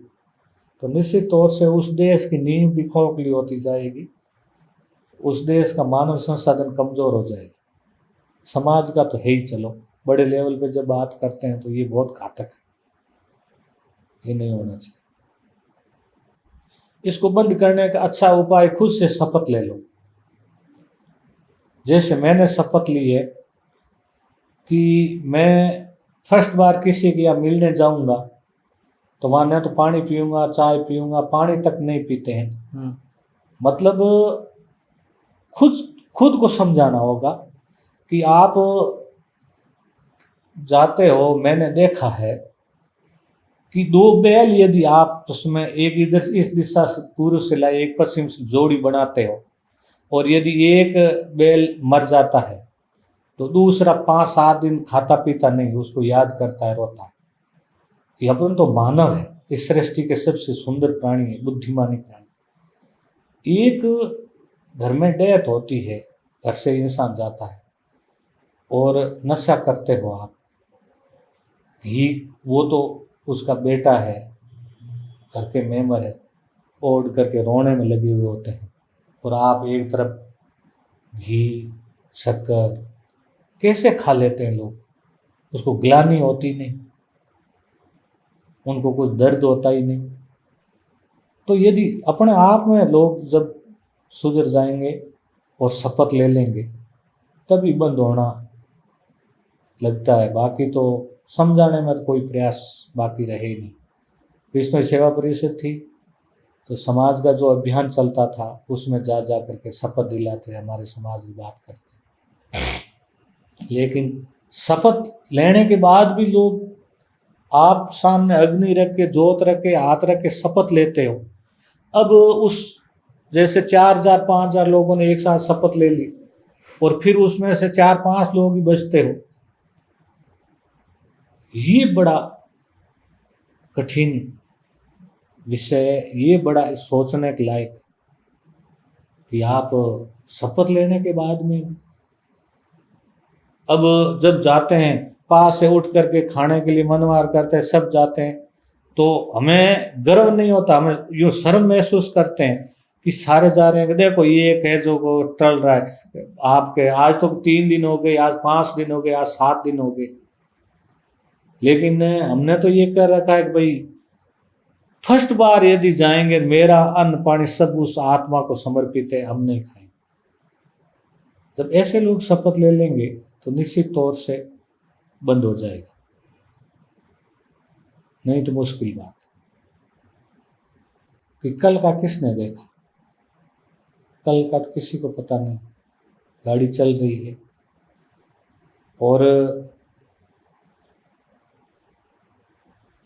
तो निश्चित तौर से उस देश की नींव भी खोखली होती जाएगी। उस देश का मानव संसाधन कमज़ोर हो जाएगा। समाज का तो है ही, चलो बड़े लेवल पे जब बात करते हैं तो ये बहुत घातक है, ये नहीं होना चाहिए। इसको बंद करने का अच्छा उपाय खुद से शपथ ले लो। जैसे मैंने शपथ ली है कि मैं फर्स्ट बार किसी के यहाँ मिलने जाऊंगा तो वहाँ न तो पानी पीऊंगा, चाय पीऊंगा, पानी तक नहीं पीते हैं। मतलब खुद खुद को समझाना होगा कि आप जाते हो, मैंने देखा है कि दो बैल यदि आप उसमें एक इधर इस दिशा से पूर्व से लाए, एक पश्चिम से जोड़ी बनाते हो, और यदि एक बैल मर जाता है तो दूसरा 5-7 दिन खाता पीता नहीं, उसको याद करता है, रोता है। ये अपन तो मानव है, इस सृष्टि के सबसे सुंदर प्राणी है, बुद्धिमानी प्राणी। एक घर में डेथ होती है, घर से इंसान जाता है और नशा करते हो आप, घी, वो तो उसका बेटा है, घर के मेंबर है, ओढ़ करके रोने में लगे हुए होते हैं, और आप एक तरफ घी शक्कर कैसे खा लेते हैं लोग, उसको ग्लानि होती नहीं, उनको कुछ दर्द होता ही नहीं। तो यदि अपने आप में लोग जब सुधर जाएंगे और शपथ ले लेंगे तभी बंद होना लगता है। बाकी तो समझाने में तो कोई प्रयास बाकी रहे ही नहीं। विश्व सेवा परिषद थी तो समाज का जो अभियान चलता था उसमें जा जा करके शपथ दिलाते, हमारे समाज की बात करते। लेकिन शपथ लेने के बाद भी लोग, आप सामने अग्नि रख के, जोत रख के, हाथ रख के शपथ लेते हो। अब उस जैसे 4,000 5,000 लोगों ने एक साथ शपथ ले ली और फिर उसमें से 4-5 लोग ही बचते हो, ये बड़ा कठिन विषय, ये बड़ा सोचने के लायक कि आप शपथ लेने के बाद में, अब जब जाते हैं पास से उठ करके खाने के लिए मनवार करते हैं, सब जाते हैं, तो हमें गर्व नहीं होता, हमें यूँ शर्म महसूस करते हैं कि सारे जा रहे हैं, देखो ये एक है जो को टल रहा है आपके, आज तो 3 दिन हो गए, आज 5 दिन हो गए, आज 7 दिन हो गए। लेकिन हमने तो ये कर रखा है कि भाई फर्स्ट बार यदि जाएंगे, मेरा अन्न पानी सब उस आत्मा को समर्पित है, हम नहीं खाएंगे। जब ऐसे लोग शपथ ले लेंगे तो निश्चित तौर से बंद हो जाएगा, नहीं तो मुश्किल बात कि कल का किसने देखा, कल का तो किसी को पता नहीं। गाड़ी चल रही है और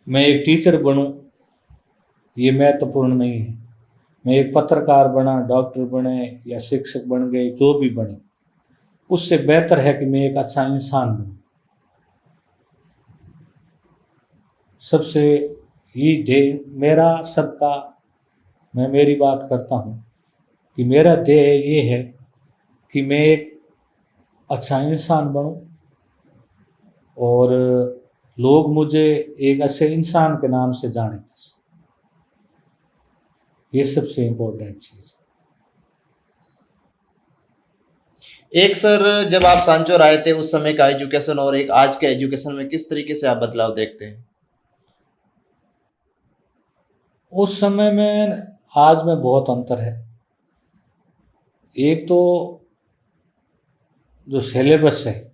मैं एक टीचर बनूं ये महत्वपूर्ण नहीं है, मैं एक पत्रकार बना, डॉक्टर बने या शिक्षक बन गए, जो भी बने, उससे बेहतर है कि मैं एक अच्छा इंसान बनूं। सबसे ये ध्येय मेरा, सबका, मैं मेरी बात करता हूँ कि मेरा ध्येय ये है कि मैं एक अच्छा इंसान बनूं और लोग मुझे एक अच्छे इंसान के नाम से जाने, बस ये सबसे इम्पोर्टेंट चीज़। एक सर, जब आप सांचौर आए थे उस समय का एजुकेशन और एक आज के एजुकेशन में किस तरीके से आप बदलाव देखते हैं? उस समय में आज में बहुत अंतर है। एक तो जो सिलेबस है,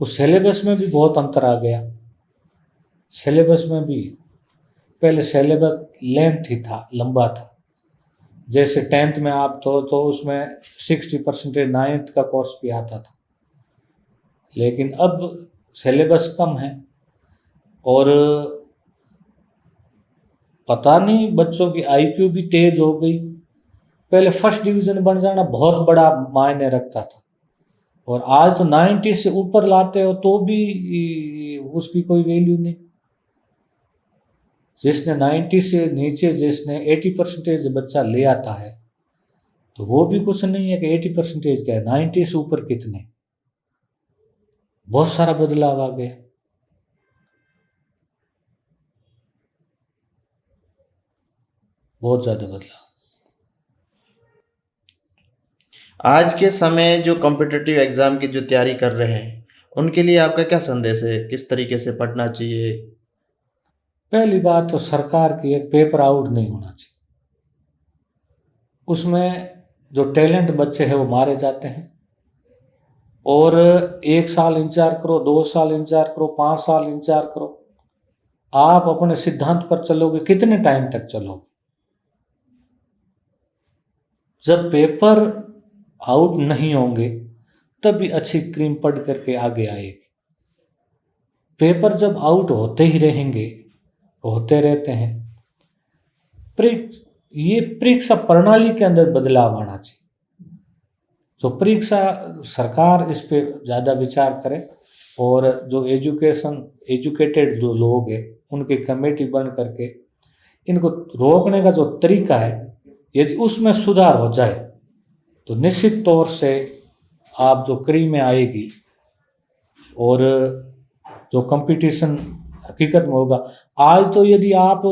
उस सिलेबस में भी बहुत अंतर आ गया। सिलेबस में भी पहले सिलेबस लेंथ ही था, लंबा था। जैसे 10th में आप तो उसमें 60% 9th का कोर्स भी आता था, लेकिन अब सिलेबस कम है और पता नहीं बच्चों की आईक्यू भी तेज हो गई। पहले फर्स्ट डिवीज़न बन जाना बहुत बड़ा मायने रखता था और आज तो 90 से ऊपर लाते हो तो भी उसकी कोई वैल्यू नहीं। जिसने 90 से नीचे, जिसने 80% बच्चा ले आता है तो वो भी कुछ नहीं है कि 80% क्या है, 90 से ऊपर कितने। बहुत सारा बदलाव आ गया। बहुत ज़्यादा बदलाव। आज के समय जो कॉम्पिटिटिव एग्ज़ाम की जो तैयारी कर रहे हैं, उनके लिए आपका क्या संदेश है? किस तरीके से पढ़ना चाहिए? पहली बात तो सरकार की एक पेपर आउट नहीं होना चाहिए, उसमें जो टैलेंट बच्चे हैं वो मारे जाते हैं। और 1 साल इंतजार करो, 2 साल इंतजार करो, 5 साल इंतजार करो, आप अपने सिद्धांत पर चलोगे कितने टाइम तक चलोगे? जब पेपर आउट नहीं होंगे तभी अच्छी क्रीम पढ़ करके आगे आएगी। पेपर जब आउट होते ही रहेंगे, होते रहते हैं, ये परीक्षा प्रणाली के अंदर बदलाव आना चाहिए। जो परीक्षा सरकार इस पे ज़्यादा विचार करे और जो एजुकेटेड जो लोग हैं उनकी कमेटी बन करके इनको रोकने का जो तरीका है, यदि उसमें सुधार हो जाए तो निश्चित तौर से आप जो क्रीम में आएगी और जो कंपटीशन हकीकत में होगा। आज तो यदि आप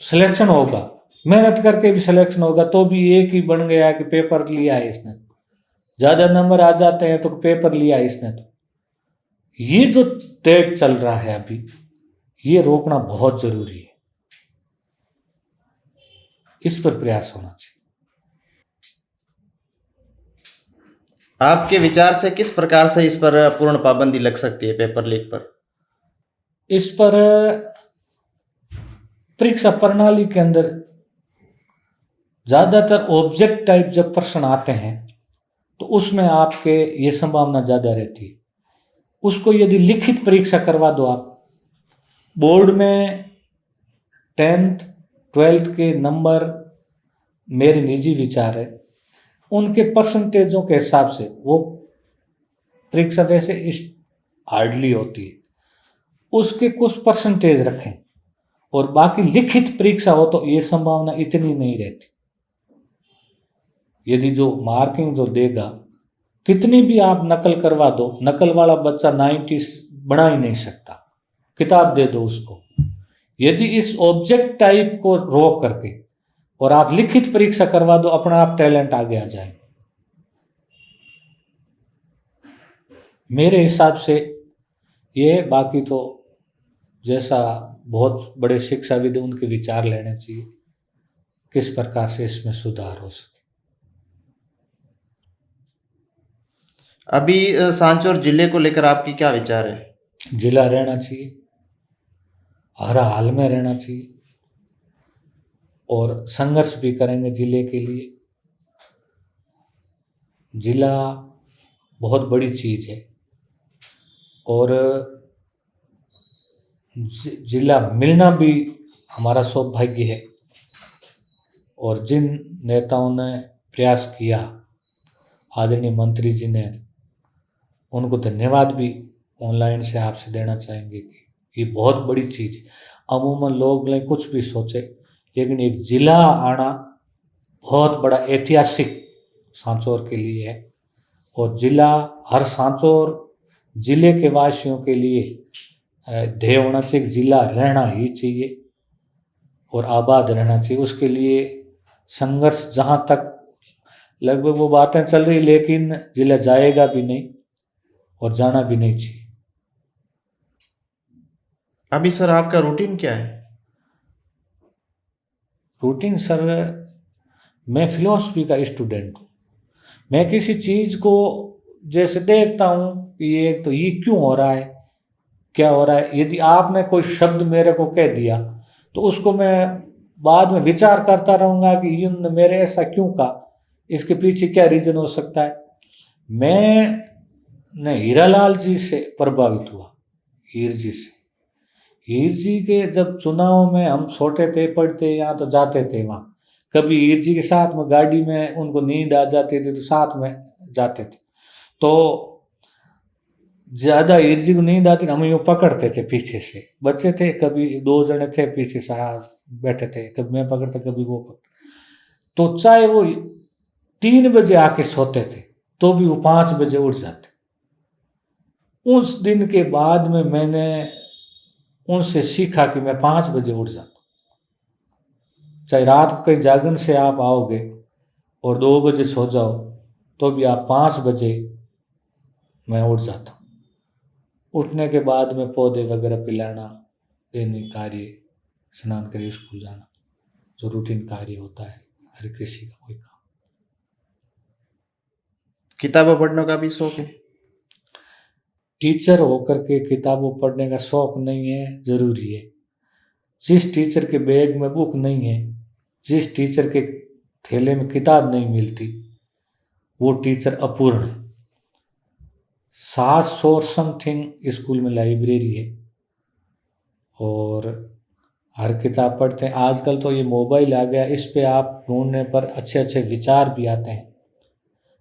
सिलेक्शन होगा, मेहनत करके भी सिलेक्शन होगा तो भी एक ही बन गया कि पेपर लिया है इसने, ज़्यादा नंबर आ जाते हैं तो पेपर लिया है इसने। तो ये जो ट्रेंड चल रहा है अभी, ये रोकना बहुत जरूरी है, इस पर प्रयास होना चाहिए। आपके विचार से किस प्रकार से इस पर पूर्ण पाबंदी लग सकती है पेपर लीक पर? इस पर परीक्षा प्रणाली के अंदर ज़्यादातर ऑब्जेक्ट टाइप जब प्रश्न आते हैं तो उसमें आपके ये संभावना ज़्यादा रहती है। उसको यदि लिखित परीक्षा करवा दो आप, बोर्ड में 10th 12th के नंबर, मेरे निजी विचार है, उनके परसेंटेजों के हिसाब से वो परीक्षा वैसे हार्डली होती है, उसके कुछ परसेंटेज रखें और बाकी लिखित परीक्षा हो तो ये संभावना इतनी नहीं रहती। यदि जो मार्किंग जो देगा, कितनी भी आप नकल करवा दो, नकल वाला बच्चा 90 बना ही नहीं सकता, किताब दे दो उसको। यदि इस ऑब्जेक्ट टाइप को रोक करके और आप लिखित परीक्षा करवा दो, अपना आप टैलेंट आगे आ जाए। मेरे हिसाब से ये, बाकी तो जैसा बहुत बड़े शिक्षाविद उनके विचार लेने चाहिए किस प्रकार से इसमें सुधार हो सके। अभी सांचौर जिले को लेकर आपकी क्या विचार है? जिला रहना चाहिए, हर हाल में रहना चाहिए और संघर्ष भी करेंगे जिले के लिए। जिला बहुत बड़ी चीज़ है और जिला मिलना भी हमारा सौभाग्य है। और जिन नेताओं ने प्रयास किया, आदरणीय मंत्री जी ने, उनको धन्यवाद भी ऑनलाइन से आपसे देना चाहेंगे कि ये बहुत बड़ी चीज़ है। अमूमन लोग ने कुछ भी सोचे, लेकिन एक जिला आना बहुत बड़ा ऐतिहासिक सांचौर के लिए है। और जिला, हर सांचौर जिले के वासियों के लिए ध्येय होना चाहिए कि जिला रहना ही चाहिए और आबाद रहना चाहिए। उसके लिए संघर्ष जहाँ तक लगभग वो बातें चल रही, लेकिन जिला जाएगा भी नहीं और जाना भी नहीं चाहिए। अभी सर आपका रूटीन क्या है? रूटीन सर, मैं फिलॉसफी का स्टूडेंट हूँ। मैं किसी चीज़ को जैसे देखता हूँ कि ये तो ये क्यों हो रहा है, क्या हो रहा है, यदि आपने कोई शब्द मेरे को कह दिया तो उसको मैं बाद में विचार करता रहूँगा कि इन्होंने मेरे ऐसा क्यों कहा, इसके पीछे क्या रीज़न हो सकता है। मैं हीरालाल जी से प्रभावित हुआ, हीर जी से। हीर जी के जब चुनाव में हम छोटे थे, पढ़ते यहाँ तो जाते थे वहाँ, कभी हीर जी के साथ में गाड़ी में उनको नींद आ जाती थी तो साथ में जाते थे। तो ज़्यादा हीर जी को नींद आती, हम यूँ पकड़ते थे पीछे से, बच्चे थे, कभी 2 जने थे पीछे साथ बैठे थे, कभी मैं पकड़ता कभी वो पकड़। तो चाहे वो 3 बजे आके सोते थे तो भी वो 5 बजे उठ जाते। उस दिन के बाद में मैंने उनसे सीखा कि मैं 5 बजे उठ जाता। चाहे रात को कहीं जागरण से आप आओगे और 2 बजे सो जाओ तो भी आप 5 बजे मैं उठ जाता हूँ। उठने के बाद में पौधे वगैरह पिलाना, दैनिक कार्य, स्नान करके स्कूल जाना, जो रूटीन कार्य होता है हर किसी का कोई काम। किताबें पढ़ने का भी शौक है? टीचर होकर के किताबों पढ़ने का शौक नहीं है, जरूरी है। जिस टीचर के बैग में बुक नहीं है, जिस टीचर के थैले में किताब नहीं मिलती, वो टीचर अपूर्ण है। 700 समथिंग स्कूल में लाइब्रेरी है और हर किताब पढ़ते हैं। आजकल तो ये मोबाइल आ गया, इस पे आप ढूंढने पर अच्छे अच्छे विचार भी आते हैं।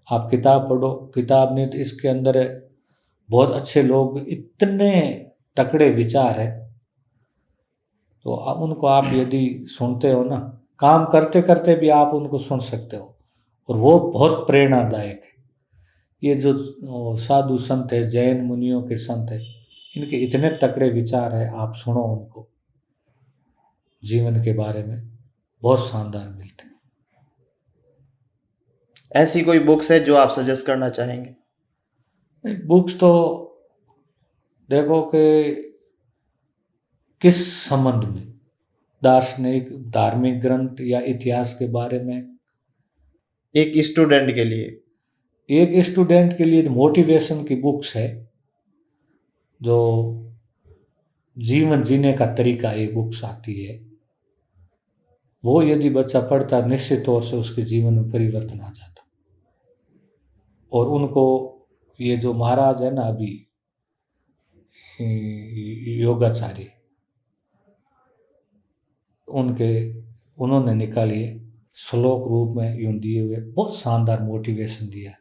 आप किताब पढ़ो, किताब नहीं तो इसके अंदर बहुत अच्छे लोग, इतने तकड़े विचार है, तो उनको आप यदि सुनते हो ना, काम करते करते भी आप उनको सुन सकते हो और वो बहुत प्रेरणादायक है। ये जो साधु संत है, जैन मुनियों के संत है, इनके इतने तकड़े विचार है, आप सुनो उनको, जीवन के बारे में बहुत शानदार मिलते हैं। ऐसी कोई बुक्स है जो आप सजेस्ट करना चाहेंगे? बुक्स तो देखो कि किस संबंध में, दार्शनिक, धार्मिक ग्रंथ या इतिहास के बारे में? एक स्टूडेंट के लिए? एक स्टूडेंट के लिए मोटिवेशन की बुक्स है, जो जीवन जीने का तरीका एक बुक्स आती है, वो यदि बच्चा पढ़ता निश्चित तौर से उसके जीवन में परिवर्तन आ जाता। और उनको ये जो महाराज है ना अभी योगाचार्य, उन्होंने निकाली है श्लोक रूप में यूं दिए हुए, बहुत शानदार मोटिवेशन दिया है।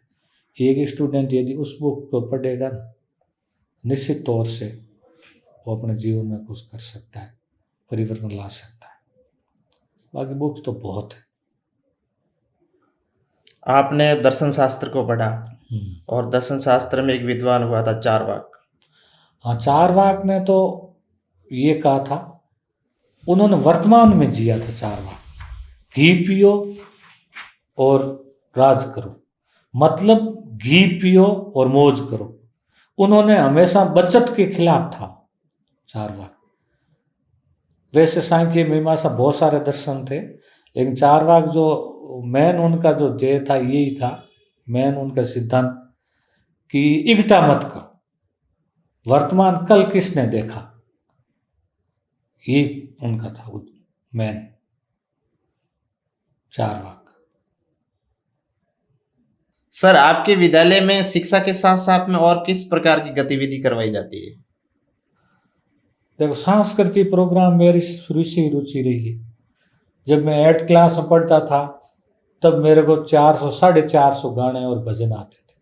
एक स्टूडेंट यदि उस बुक को पढ़ेगा ना, निश्चित तौर से वो अपने जीवन में कुछ कर सकता है, परिवर्तन ला सकता है। बाकी बुक्स तो बहुत है। आपने दर्शन शास्त्र को पढ़ा और दर्शन शास्त्र में एक विद्वान हुआ था चार्वाक। हाँ, चार्वाक ने तो ये कहा था, उन्होंने वर्तमान में जिया था चार्वाक, घी पियो और राज करो, मतलब घी पियो और मौज करो। उन्होंने हमेशा बचत के खिलाफ था चार्वाक। वैसे सांख्य मीमांसा बहुत सारे दर्शन थे, लेकिन चार्वाक जो मेन उनका जो ध्येय था यही था, मेन उनका सिद्धांत कि इकट्ठा मत करो, वर्तमान कल किसने देखा, ये उनका था मेन चार्वाक। सर, आपके विद्यालय में शिक्षा के साथ साथ में और किस प्रकार की गतिविधि करवाई जाती है? देखो, सांस्कृतिक प्रोग्राम मेरी शुरू से ही रुचि रही है। जब मैं 8th क्लास में पढ़ता था तब मेरे को 400 450 गाने और भजन आते थे।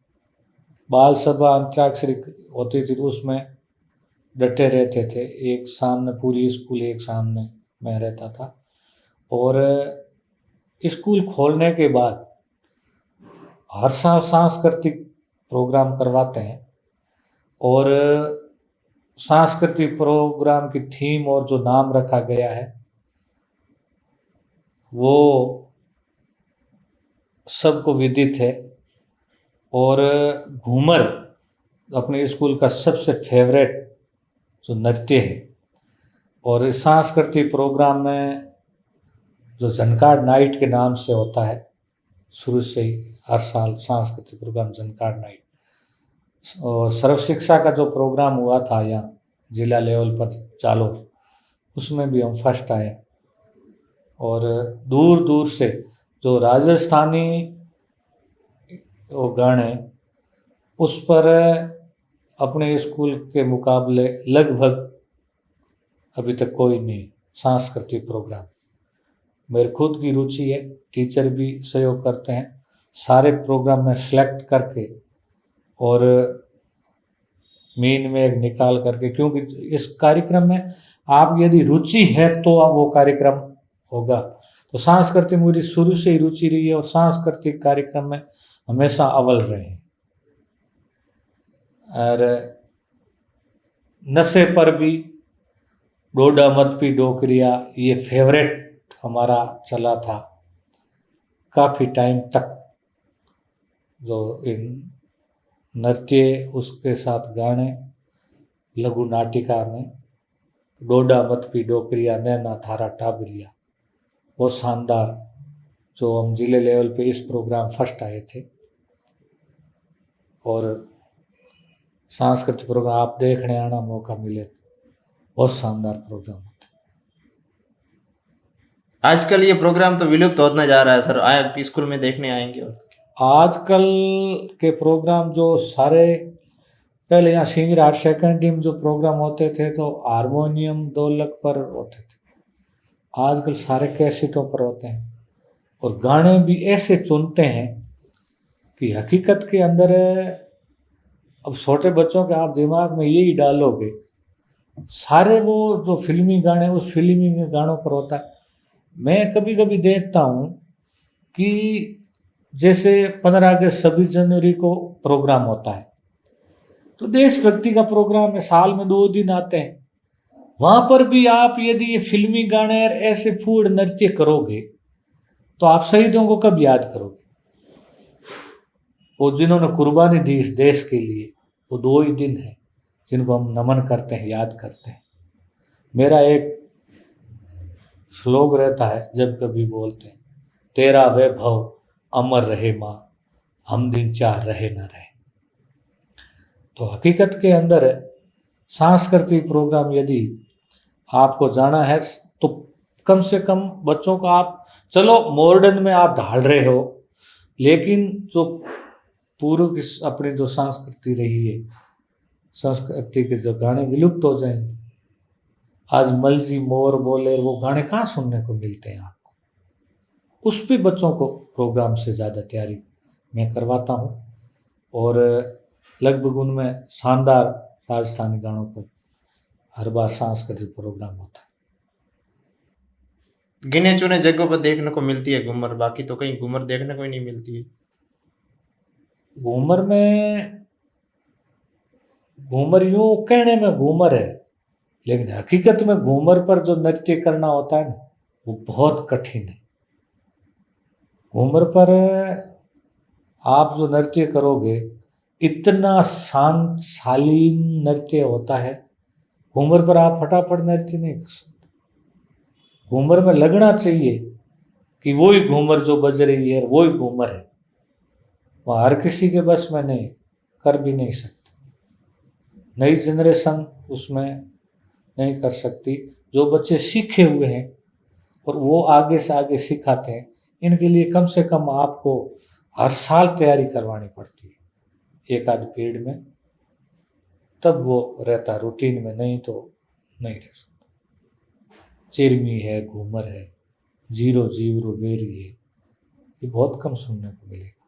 बाल सभा अंतराक्षरी होती थी, उसमें डटे रहते थे, एक सामने पूरी स्कूल, एक सामने मैं रहता था। और स्कूल खोलने के बाद हर साल सांस्कृतिक प्रोग्राम करवाते हैं, और सांस्कृतिक प्रोग्राम की थीम और जो नाम रखा गया है वो सबको विदित है। और घूमर अपने स्कूल का सबसे फेवरेट जो नृत्य है, और इस सांस्कृतिक प्रोग्राम में जो झनकार नाइट के नाम से होता है, शुरू से ही हर साल सांस्कृतिक प्रोग्राम झनकार नाइट। और सर्व शिक्षा का जो प्रोग्राम हुआ था यहाँ जिला लेवल पर जालोर, उसमें भी हम फर्स्ट आए। और दूर दूर से जो राजस्थानी वो गाने, उस पर अपने स्कूल के मुकाबले लगभग अभी तक कोई नहीं सांस्कृतिक प्रोग्राम। मेरे खुद की रुचि है, टीचर भी सहयोग करते हैं, सारे प्रोग्राम में सेलेक्ट करके और मीन में एक निकाल करके, क्योंकि इस कार्यक्रम में आप यदि रुचि है तो आप वो कार्यक्रम होगा। तो सांस्कृतिक मेरी शुरू से ही रुचि रही है और सांस्कृतिक कार्यक्रम में हमेशा अव्वल रहे हैं। और नशे पर भी डोडा मत पी डोकरिया, ये फेवरेट हमारा चला था। काफ़ी टाइम तक जो इन नृत्य उसके साथ गाने लघु नाटिका में डोडा मत पी डोकरिया नैना थारा टाबरिया, वो शानदार जो हम जिले लेवल पे इस प्रोग्राम फर्स्ट आए थे। और सांस्कृतिक प्रोग्राम आप देखने आना मौका मिले तो बहुत शानदार प्रोग्राम होता आजकल ये प्रोग्राम तो विलुप्त होता जा रहा है सर, आप स्कूल में देखने आएंगे? है। आजकल के प्रोग्राम जो सारे, पहले यहाँ सीनियर आर्ट्स अकेडमी में जो प्रोग्राम होते थे तो हारमोनियम ढोलक पर होते थे, आजकल सारे कैसेटों पर होते हैं और गाने भी ऐसे चुनते हैं कि हकीकत के अंदर अब छोटे बच्चों के आप दिमाग में यही डालोगे सारे वो जो फिल्मी गाने उस फिल्मी गानों पर होता है। मैं कभी कभी देखता हूँ कि जैसे 15 अगस्त 26 जनवरी को प्रोग्राम होता है तो देशभक्ति का प्रोग्राम है, साल में 2 दिन आते हैं, वहाँ पर भी आप यदि ये फिल्मी गाने और ऐसे फूड नृत्य करोगे तो आप शहीदों को कब याद करोगे? वो जिन्होंने कुर्बानी दी इस देश के लिए, वो 2 ही दिन हैं जिनको हम नमन करते हैं, याद करते हैं। मेरा एक श्लोक रहता है जब कभी बोलते हैं, तेरा वैभव अमर रहे माँ, हम दिन चाह रहे न रहे। तो हकीकत के अंदर सांस्कृतिक प्रोग्राम यदि आपको जाना है तो कम से कम बच्चों को आप, चलो मॉडर्न में आप ढाल रहे हो, लेकिन जो पूर्व की अपनी जो संस्कृति रही है, संस्कृति के जो गाने विलुप्त हो जाएंगे। आज मलजी मोर बोले वो गाने कहाँ सुनने को मिलते हैं आपको? उस पे बच्चों को प्रोग्राम से ज़्यादा तैयारी मैं करवाता हूँ और लगभग उनमें शानदार राजस्थानी गानों पर हर बार सांस्कृतिक प्रोग्राम होता है। गिने चुने जगहों पर देखने को मिलती है घूमर, बाकी तो कहीं घूमर देखने को ही नहीं मिलती है। घूमर में, घूमर यूं कहने में घूमर है, लेकिन हकीकत में घूमर पर जो नृत्य करना होता है ना वो बहुत कठिन है। घूमर पर आप जो नृत्य करोगे इतना शांत शालीन नृत्य होता है, घूमर पर आप फटाफट नृत्य नहीं कर सकते। घूमर में लगना चाहिए कि वो ही घूमर जो बज रही है वो ही घूमर है, वह हर किसी के बस में नहीं, कर भी नहीं सकते। नई जनरेशन उसमें नहीं कर सकती। जो बच्चे सीखे हुए हैं और वो आगे से आगे सिखाते हैं, इनके लिए कम से कम आपको हर साल तैयारी करवानी पड़ती है एक आध पीरियड में, तब वो रहता रूटीन में, नहीं तो नहीं रह सकता। चिरमी है, घूमर है, जीरो जीवरो बेरी है, ये बहुत कम सुनने को मिलेगा।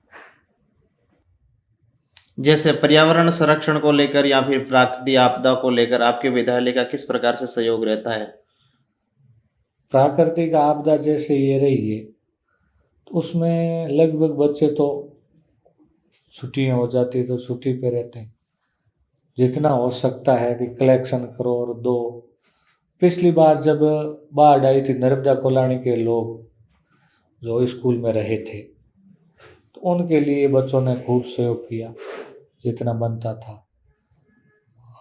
जैसे पर्यावरण संरक्षण को लेकर या फिर प्राकृतिक आपदा को लेकर आपके विद्यालय का किस प्रकार से सहयोग रहता है? प्राकृतिक आपदा जैसे ये रही है तो उसमें लगभग बच्चे तो छुट्टियाँ हो जाती तो छुट्टी पे रहते हैं, जितना हो सकता है कि कलेक्शन करो और दो। पिछली बार जब बाढ़ आई थी, नर्मदा कॉलोनी के लोग जो स्कूल में रहे थे तो उनके लिए बच्चों ने खूब सहयोग किया, जितना बनता था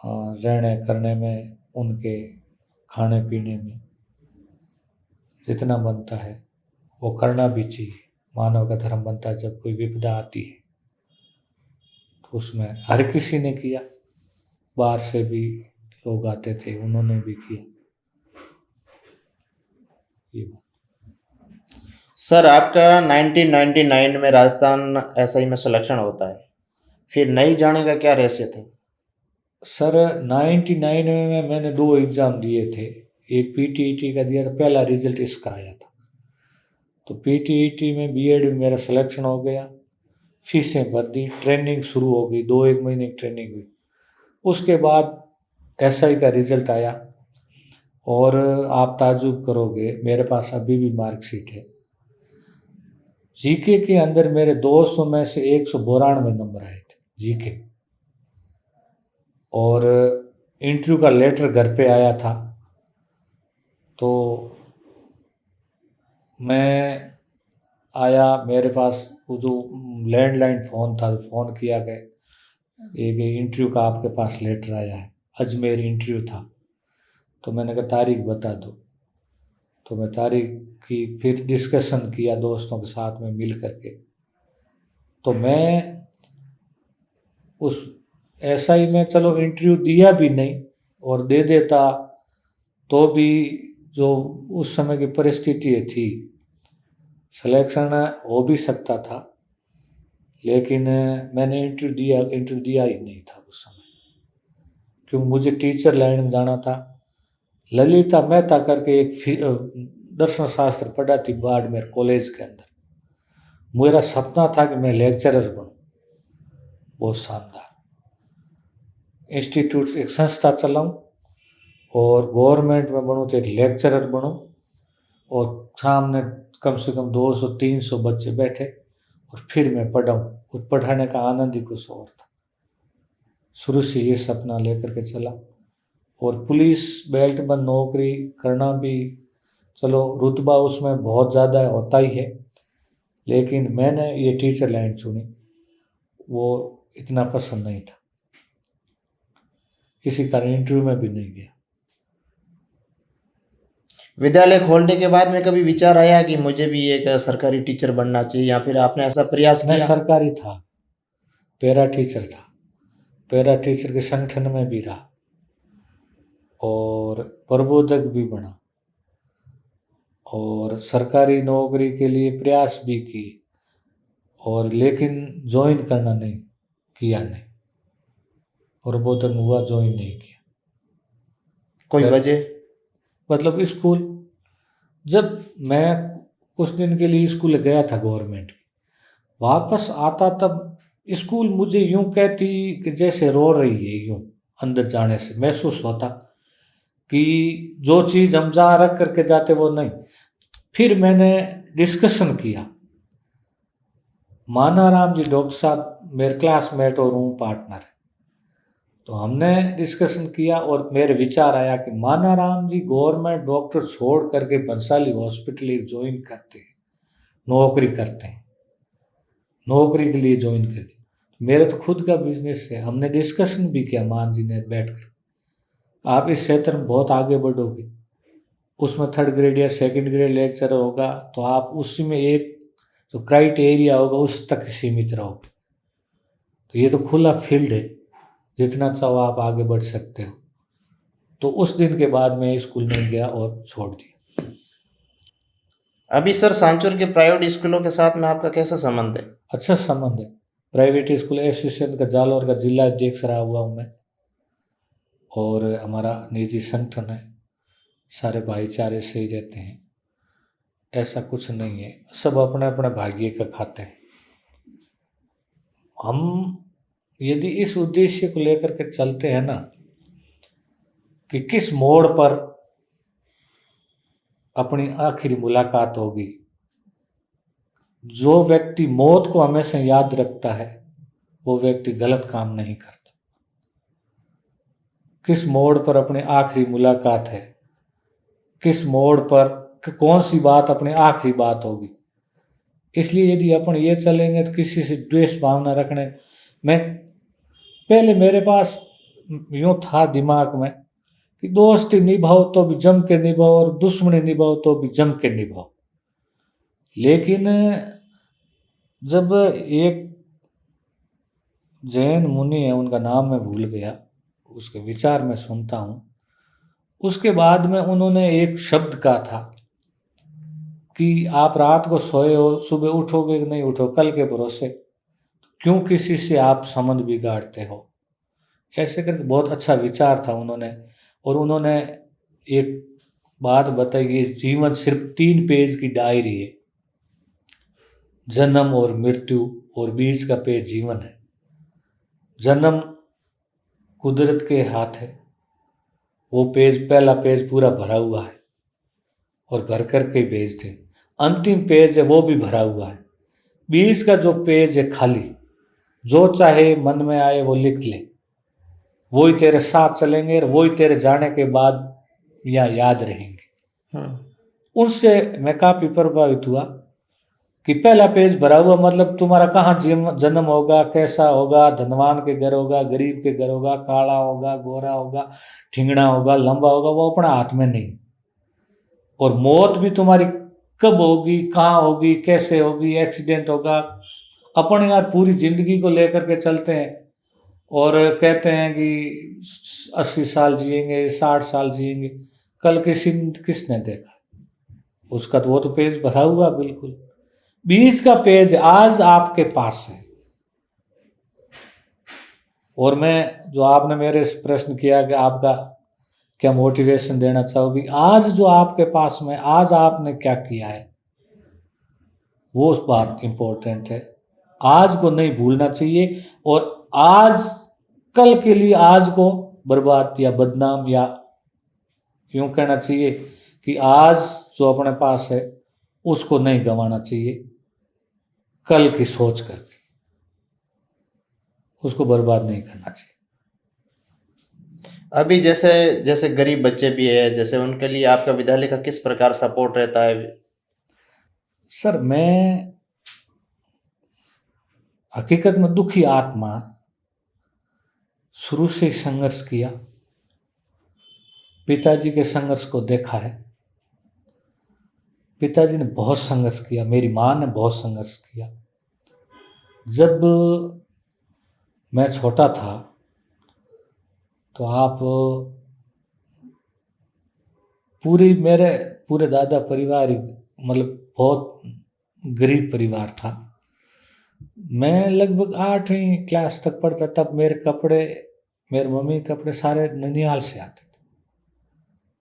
रहने करने में, उनके खाने पीने में जितना बनता है वो करना भी चाहिए। मानव का धर्म बनता है, जब कोई विपदा आती है तो उसमें हर किसी ने किया, बाहर से भी लोग आते थे उन्होंने भी किया। ये सर आपका 1999 में राजस्थान एसआई में सिलेक्शन होता है, फिर नहीं जाने का क्या रहस्य था? सर 99 में मैंने 2 एग्ज़ाम दिए थे, एक पीटीईटी का दिया था, पहला रिजल्ट इसका आया था। तो पीटीईटी में बीएड में मेरा सिलेक्शन हो गया, फीसें भर दी, ट्रेनिंग शुरू हो गई, 2-1 महीने की ट्रेनिंग हुई। उसके बाद एसआई का रिजल्ट आया और आप ताजुब करोगे, मेरे पास अभी भी मार्कशीट है। जीके के अंदर मेरे 200 में से 192 नंबर आए थे जीके, और इंटरव्यू का लेटर घर पे आया था। तो मैं आया मेरे पास, वो जो लैंडलाइन फ़ोन था, फ़ोन किया कि एक इंटरव्यू का आपके पास लेटर आया है। अजमेर इंटरव्यू था। तो मैंने कहा तारीख बता दो। तो मैं तारीख की फिर डिस्कशन किया दोस्तों के साथ में मिल करके। तो मैं उस एसआई में चलो इंटरव्यू दिया भी नहीं, और दे देता तो भी जो उस समय की परिस्थिति थी, सिलेक्शन हो भी सकता था, लेकिन मैंने इंटरव्यू दिया ही नहीं था उस समय, क्योंकि मुझे टीचर लाइन में जाना था। ललिता मेहता करके एक दर्शन शास्त्र पढ़ा थी बाड़मेर कॉलेज के अंदर। मेरा सपना था कि मैं लेक्चरर बनूं, बहुत शानदार इंस्टीट्यूट, एक संस्था चलाऊं और गवर्नमेंट में बनूं तो एक लेक्चरर बनूं, और सामने कम से कम 200-300 बच्चे बैठे और फिर मैं पढ़ाऊं, और पढ़ाने का आनंद ही कुछ और था। शुरू से ये सपना लेकर के चला। और पुलिस बेल्ट में नौकरी करना भी, चलो रुतबा उसमें बहुत ज़्यादा होता ही है, लेकिन मैंने ये टीचर लाइन चुनी, वो इतना पसंद नहीं था, किसी कारण इंटरव्यू में भी नहीं गया। विद्यालय खोलने के बाद में कभी विचार आया कि मुझे भी एक सरकारी टीचर बनना चाहिए, या फिर आपने ऐसा प्रयास मैं किया? सरकारी था, पैरा टीचर था, पैरा टीचर के संगठन में भी रहा और प्रबोधक भी बना, और सरकारी नौकरी के लिए प्रयास भी की, और लेकिन ज्वाइन करना नहीं किया, नहीं प्रबोधक हुआ, ज्वाइन नहीं किया। कोई फिर- वजह? मतलब स्कूल, जब मैं कुछ दिन के लिए स्कूल गया था गवर्नमेंट, वापस आता तब स्कूल मुझे यूं कहती कि जैसे रो रही है, यूं अंदर जाने से महसूस होता कि जो चीज़ हम जहाँ रख करके जाते वो नहीं। फिर मैंने डिस्कशन किया, मानाराम जी डॉक्टर साहब मेरे क्लासमेट और हूँ पार्टनर, तो हमने डिस्कशन किया और मेरे विचार आया कि मानाराम जी गवर्नमेंट डॉक्टर छोड़ करके बंसाली हॉस्पिटल ज्वाइन करते हैं, नौकरी करते हैं, नौकरी के लिए ज्वाइन करके। मेरे तो खुद का बिजनेस है। हमने डिस्कशन भी किया मान जी ने बैठकर, आप इस क्षेत्र में बहुत आगे बढ़ोगे, उसमें 3rd ग्रेड या 2nd ग्रेड लेक्चर होगा तो आप उसी में एक जो क्राइटेरिया होगा उस तक सीमित रहोगे। तो ये तो खुला फील्ड है, जितना चाहो आप आगे बढ़ सकते हो। तो उस दिन के बाद मैं स्कूल में गया और छोड़ दिया। अभी सर सांचौर के प्राइवेट स्कूलों के साथ में आपका कैसा संबंध है? अच्छा संबंध है। प्राइवेट स्कूल एसोसिएशन का जालौर का जिला अध्यक्ष रहा हुआ हूँ मैं, और हमारा निजी संगठन है, सारे भाईचारे से ही रहते हैं, ऐसा कुछ नहीं है, सब अपने अपने भाग्य का खाते हैं। हम यदि इस उद्देश्य को लेकर के चलते हैं ना कि किस मोड़ पर अपनी आखिरी मुलाकात होगी, जो व्यक्ति मौत को हमेशा याद रखता है वो व्यक्ति गलत काम नहीं करता। किस मोड़ पर अपनी आखिरी मुलाकात है, किस मोड़ पर कौन सी बात अपनी आखिरी बात होगी। इसलिए यदि अपन ये चलेंगे तो किसी से द्वेष भावना रखने में, पहले मेरे पास यूँ था दिमाग में कि दोस्ती निभाओ तो भी जम के निभाओ और दुश्मनी निभाओ तो भी जम के निभाओ। लेकिन जब एक जैन मुनि है, उनका नाम मैं भूल गया, उसके विचार में सुनता हूँ, उसके बाद में उन्होंने एक शब्द कहा था कि आप रात को सोए हो, सुबह उठोगे कि नहीं उठो कल के भरोसे, क्यों किसी से आप संबंध बिगाड़ते हो। ऐसे करके बहुत अच्छा विचार था उन्होंने। और उन्होंने एक बात बताई कि जीवन सिर्फ 3 पेज की डायरी है, जन्म और मृत्यु और बीच का पेज जीवन है। जन्म कुदरत के हाथ है, वो पेज पहला पेज पूरा भरा हुआ है और भर कर के भेज दे। अंतिम पेज है वो भी भरा हुआ है, बीच का जो पेज है खाली, जो चाहे मन में आए वो लिख ले, वही तेरे साथ चलेंगे और वही तेरे जाने के बाद या याद रहेंगे। उनसे मैं काफ़ी प्रभावित हुआ कि पहला पेज भरा हुआ मतलब तुम्हारा कहाँ जन्म होगा, कैसा होगा, धनवान के घर होगा, गरीब के घर होगा, काला होगा, गोरा होगा, ठिंगना होगा, लंबा होगा, वो अपना हाथ में नहीं। और मौत भी तुम्हारी कब होगी, कहाँ होगी, कैसे होगी, एक्सीडेंट होगा, अपन यार पूरी जिंदगी को लेकर के चलते हैं और कहते हैं कि 80 साल जिएंगे, 60 साल जिएंगे। कल किसने देखा उसका, तो वो तो पेज भरा हुआ बिल्कुल। बीच का पेज आज आपके पास है। और मैं जो आपने मेरे से प्रश्न किया कि आपका क्या मोटिवेशन देना चाहोगी, आज जो आपके पास में, आज आपने क्या किया है, वो बात इंपॉर्टेंट है। आज को नहीं भूलना चाहिए और आज कल के लिए आज को बर्बाद या बदनाम या यूं कहना चाहिए कि आज जो अपने पास है उसको नहीं गंवाना चाहिए, कल की सोच करके उसको बर्बाद नहीं करना चाहिए। अभी जैसे जैसे गरीब बच्चे भी है, जैसे उनके लिए आपका विद्यालय का किस प्रकार सपोर्ट रहता है? सर मैं हकीकत में दुखी आत्मा, शुरू से संघर्ष किया, पिताजी के संघर्ष को देखा है। पिताजी ने बहुत संघर्ष किया, मेरी माँ ने बहुत संघर्ष किया। जब मैं छोटा था तो आप मेरे पूरे दादा परिवार मतलब बहुत गरीब परिवार था। मैं लगभग 8वीं क्लास तक पढ़ता, तब मेरे मम्मी के कपड़े सारे ननिहाल से आते थे,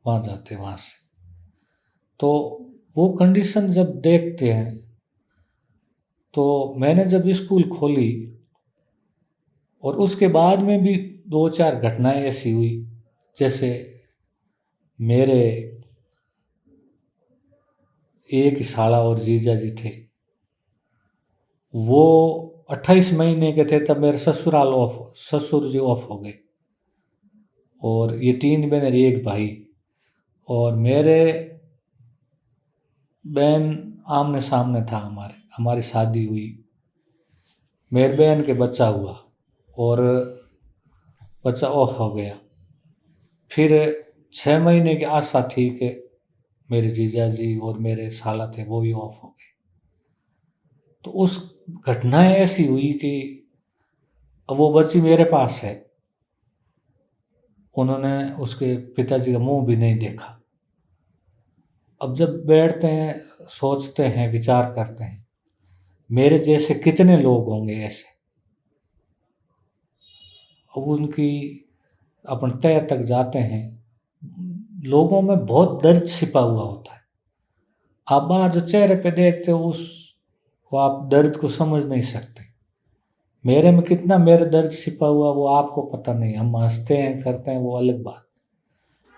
वहाँ जाते वहाँ से। तो वो कंडीशन जब देखते हैं, तो मैंने जब स्कूल खोली और उसके बाद में भी 2-4 घटनाएं ऐसी हुई, जैसे मेरे एक ही साला और जीजा जी थे, वो 28 महीने के थे तब मेरे ससुर जी ऑफ हो गए, और ये 3 बहन और 1 भाई, और मेरे बहन आमने सामने था, हमारी शादी हुई, मेरे बहन के बच्चा हुआ और बच्चा ऑफ हो गया। फिर 6 महीने की आशा थी कि मेरे जीजा जी और मेरे साला थे वो भी ऑफ हो गए। तो उस घटनाएं ऐसी हुई कि अब वो बच्ची मेरे पास है, उन्होंने उसके पिताजी का मुंह भी नहीं देखा। अब जब बैठते हैं, सोचते हैं, विचार करते हैं, मेरे जैसे कितने लोग होंगे ऐसे। अब उनकी अपन तह तक जाते हैं, लोगों में बहुत दर्द छिपा हुआ होता है। आप आज जो चेहरे पे देखते हो वो आप दर्द को समझ नहीं सकते। मेरे में कितना मेरा दर्द छिपा हुआ वो आपको पता नहीं। हम हंसते हैं, करते हैं, वो अलग बात,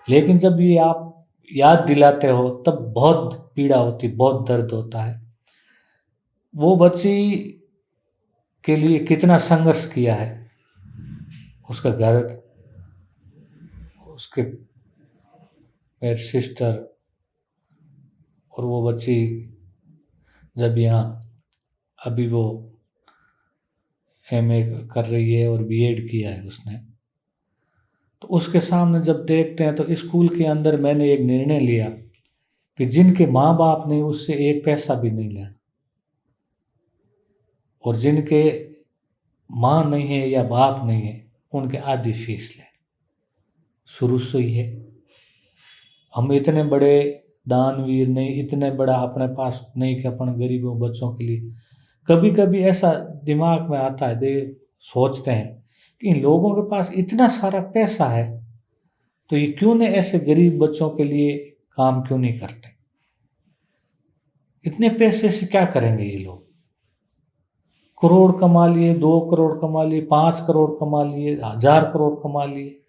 लेकिन जब ये आप याद दिलाते हो तब बहुत पीड़ा होती, बहुत दर्द होता है। वो बच्ची के लिए कितना संघर्ष किया है, उसका घर, उसके मेरे सिस्टर, और वो बच्ची जब यहाँ अभी वो MA कर रही है और BEd किया है उसने, तो उसके सामने जब देखते हैं तो स्कूल के अंदर मैंने एक निर्णय लिया कि जिनके माँ बाप नहीं उससे 1 पैसा भी नहीं लेना, और जिनके माँ नहीं है या बाप नहीं है उनके आधी फीस ले। शुरू से ही है। हम इतने बड़े दानवीर नहीं, इतने बड़ा अपने पास नहीं कि अपन गरीबों बच्चों के लिए, कभी कभी ऐसा दिमाग में आता है, सोचते हैं कि इन लोगों के पास इतना सारा पैसा है तो ये क्यों नहीं ऐसे गरीब बच्चों के लिए काम क्यों नहीं करते। इतने पैसे से क्या करेंगे ये लोग। करोड़ कमा लिए, 2 करोड़ कमा लिए, 5 करोड़ कमा लिए, 1000 करोड़ कमा लिए।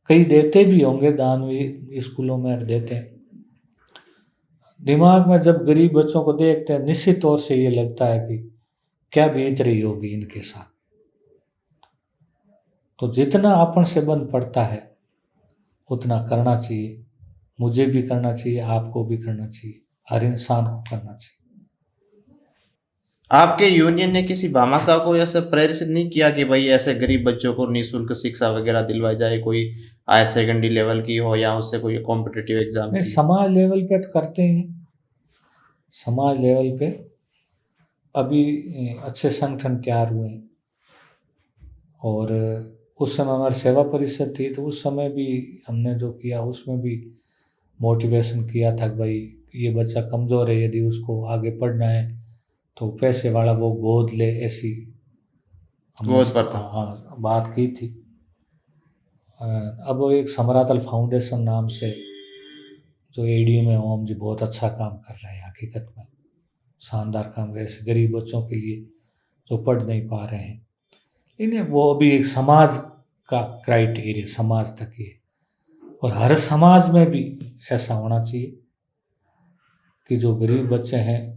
कई देते भी होंगे दान भी, स्कूलों में देते हैं। दिमाग में जब गरीब बच्चों को देखते हैं निश्चित तौर से ये लगता है कि क्या बीत रही होगी इनके साथ। तो जितना अपन से बन पड़ता है उतना करना चाहिए, मुझे भी करना चाहिए, आपको भी करना चाहिए, हर इंसान को करना चाहिए। आपके यूनियन ने किसी भामाशाह को ऐसे प्रेरित नहीं किया कि भाई ऐसे गरीब बच्चों को निःशुल्क शिक्षा वगैरह दिलवाई जाए, कोई हायर सेकेंडरी लेवल की हो या उससे कोई कॉम्पिटिटिव एग्जाम नहीं, की? समाज लेवल पे तो करते ही हैं। समाज लेवल पे अभी अच्छे संगठन तैयार हुए हैं। और उस समय हमारी सेवा परिषद थी, तो उस समय भी हमने जो किया उसमें भी मोटिवेशन किया था कि भाई ये बच्चा कमज़ोर है, यदि उसको आगे पढ़ना है तो पैसे वाला वो गोद ले, ऐसी हमने गोद प्रथा। हाँ बात की थी। अब वो एक समरातल फाउंडेशन नाम से जो एडीएम है ओम जी बहुत अच्छा काम कर रहे हैं, हकीकत में शानदार काम कर, ऐसे गरीब बच्चों के लिए जो पढ़ नहीं पा रहे हैं। इन्हें वो अभी एक समाज का क्राइटेरिया समाज तक ही है, और हर समाज में भी ऐसा होना चाहिए कि जो गरीब बच्चे हैं,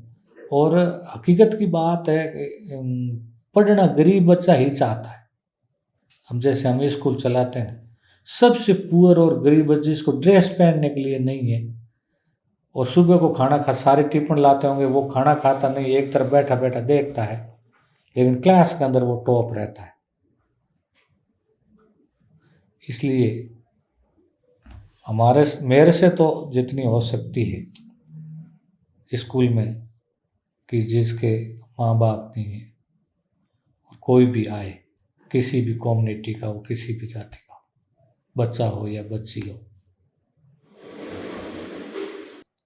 और हकीकत की बात है कि पढ़ना गरीब बच्चा ही चाहता है। हम जैसे हम स्कूल चलाते हैं, सबसे पुअर और गरीब बच्चे जिसको ड्रेस पहनने के लिए नहीं है, और सुबह को खाना खा, सारे टिफिन लाते होंगे, वो खाना खाता नहीं, एक तरफ बैठा बैठा देखता है, लेकिन क्लास के अंदर वो टॉप रहता है। इसलिए मेरे से तो जितनी हो सकती है स्कूल में, कि जिसके माँ बाप नहीं है, और कोई भी आए, किसी भी कम्युनिटी का हो, किसी भी जाति का हो, बच्चा हो या बच्ची हो।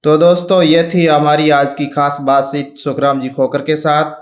तो दोस्तों ये थी हमारी आज की खास बातचीत सुखराम जी खोकर के साथ।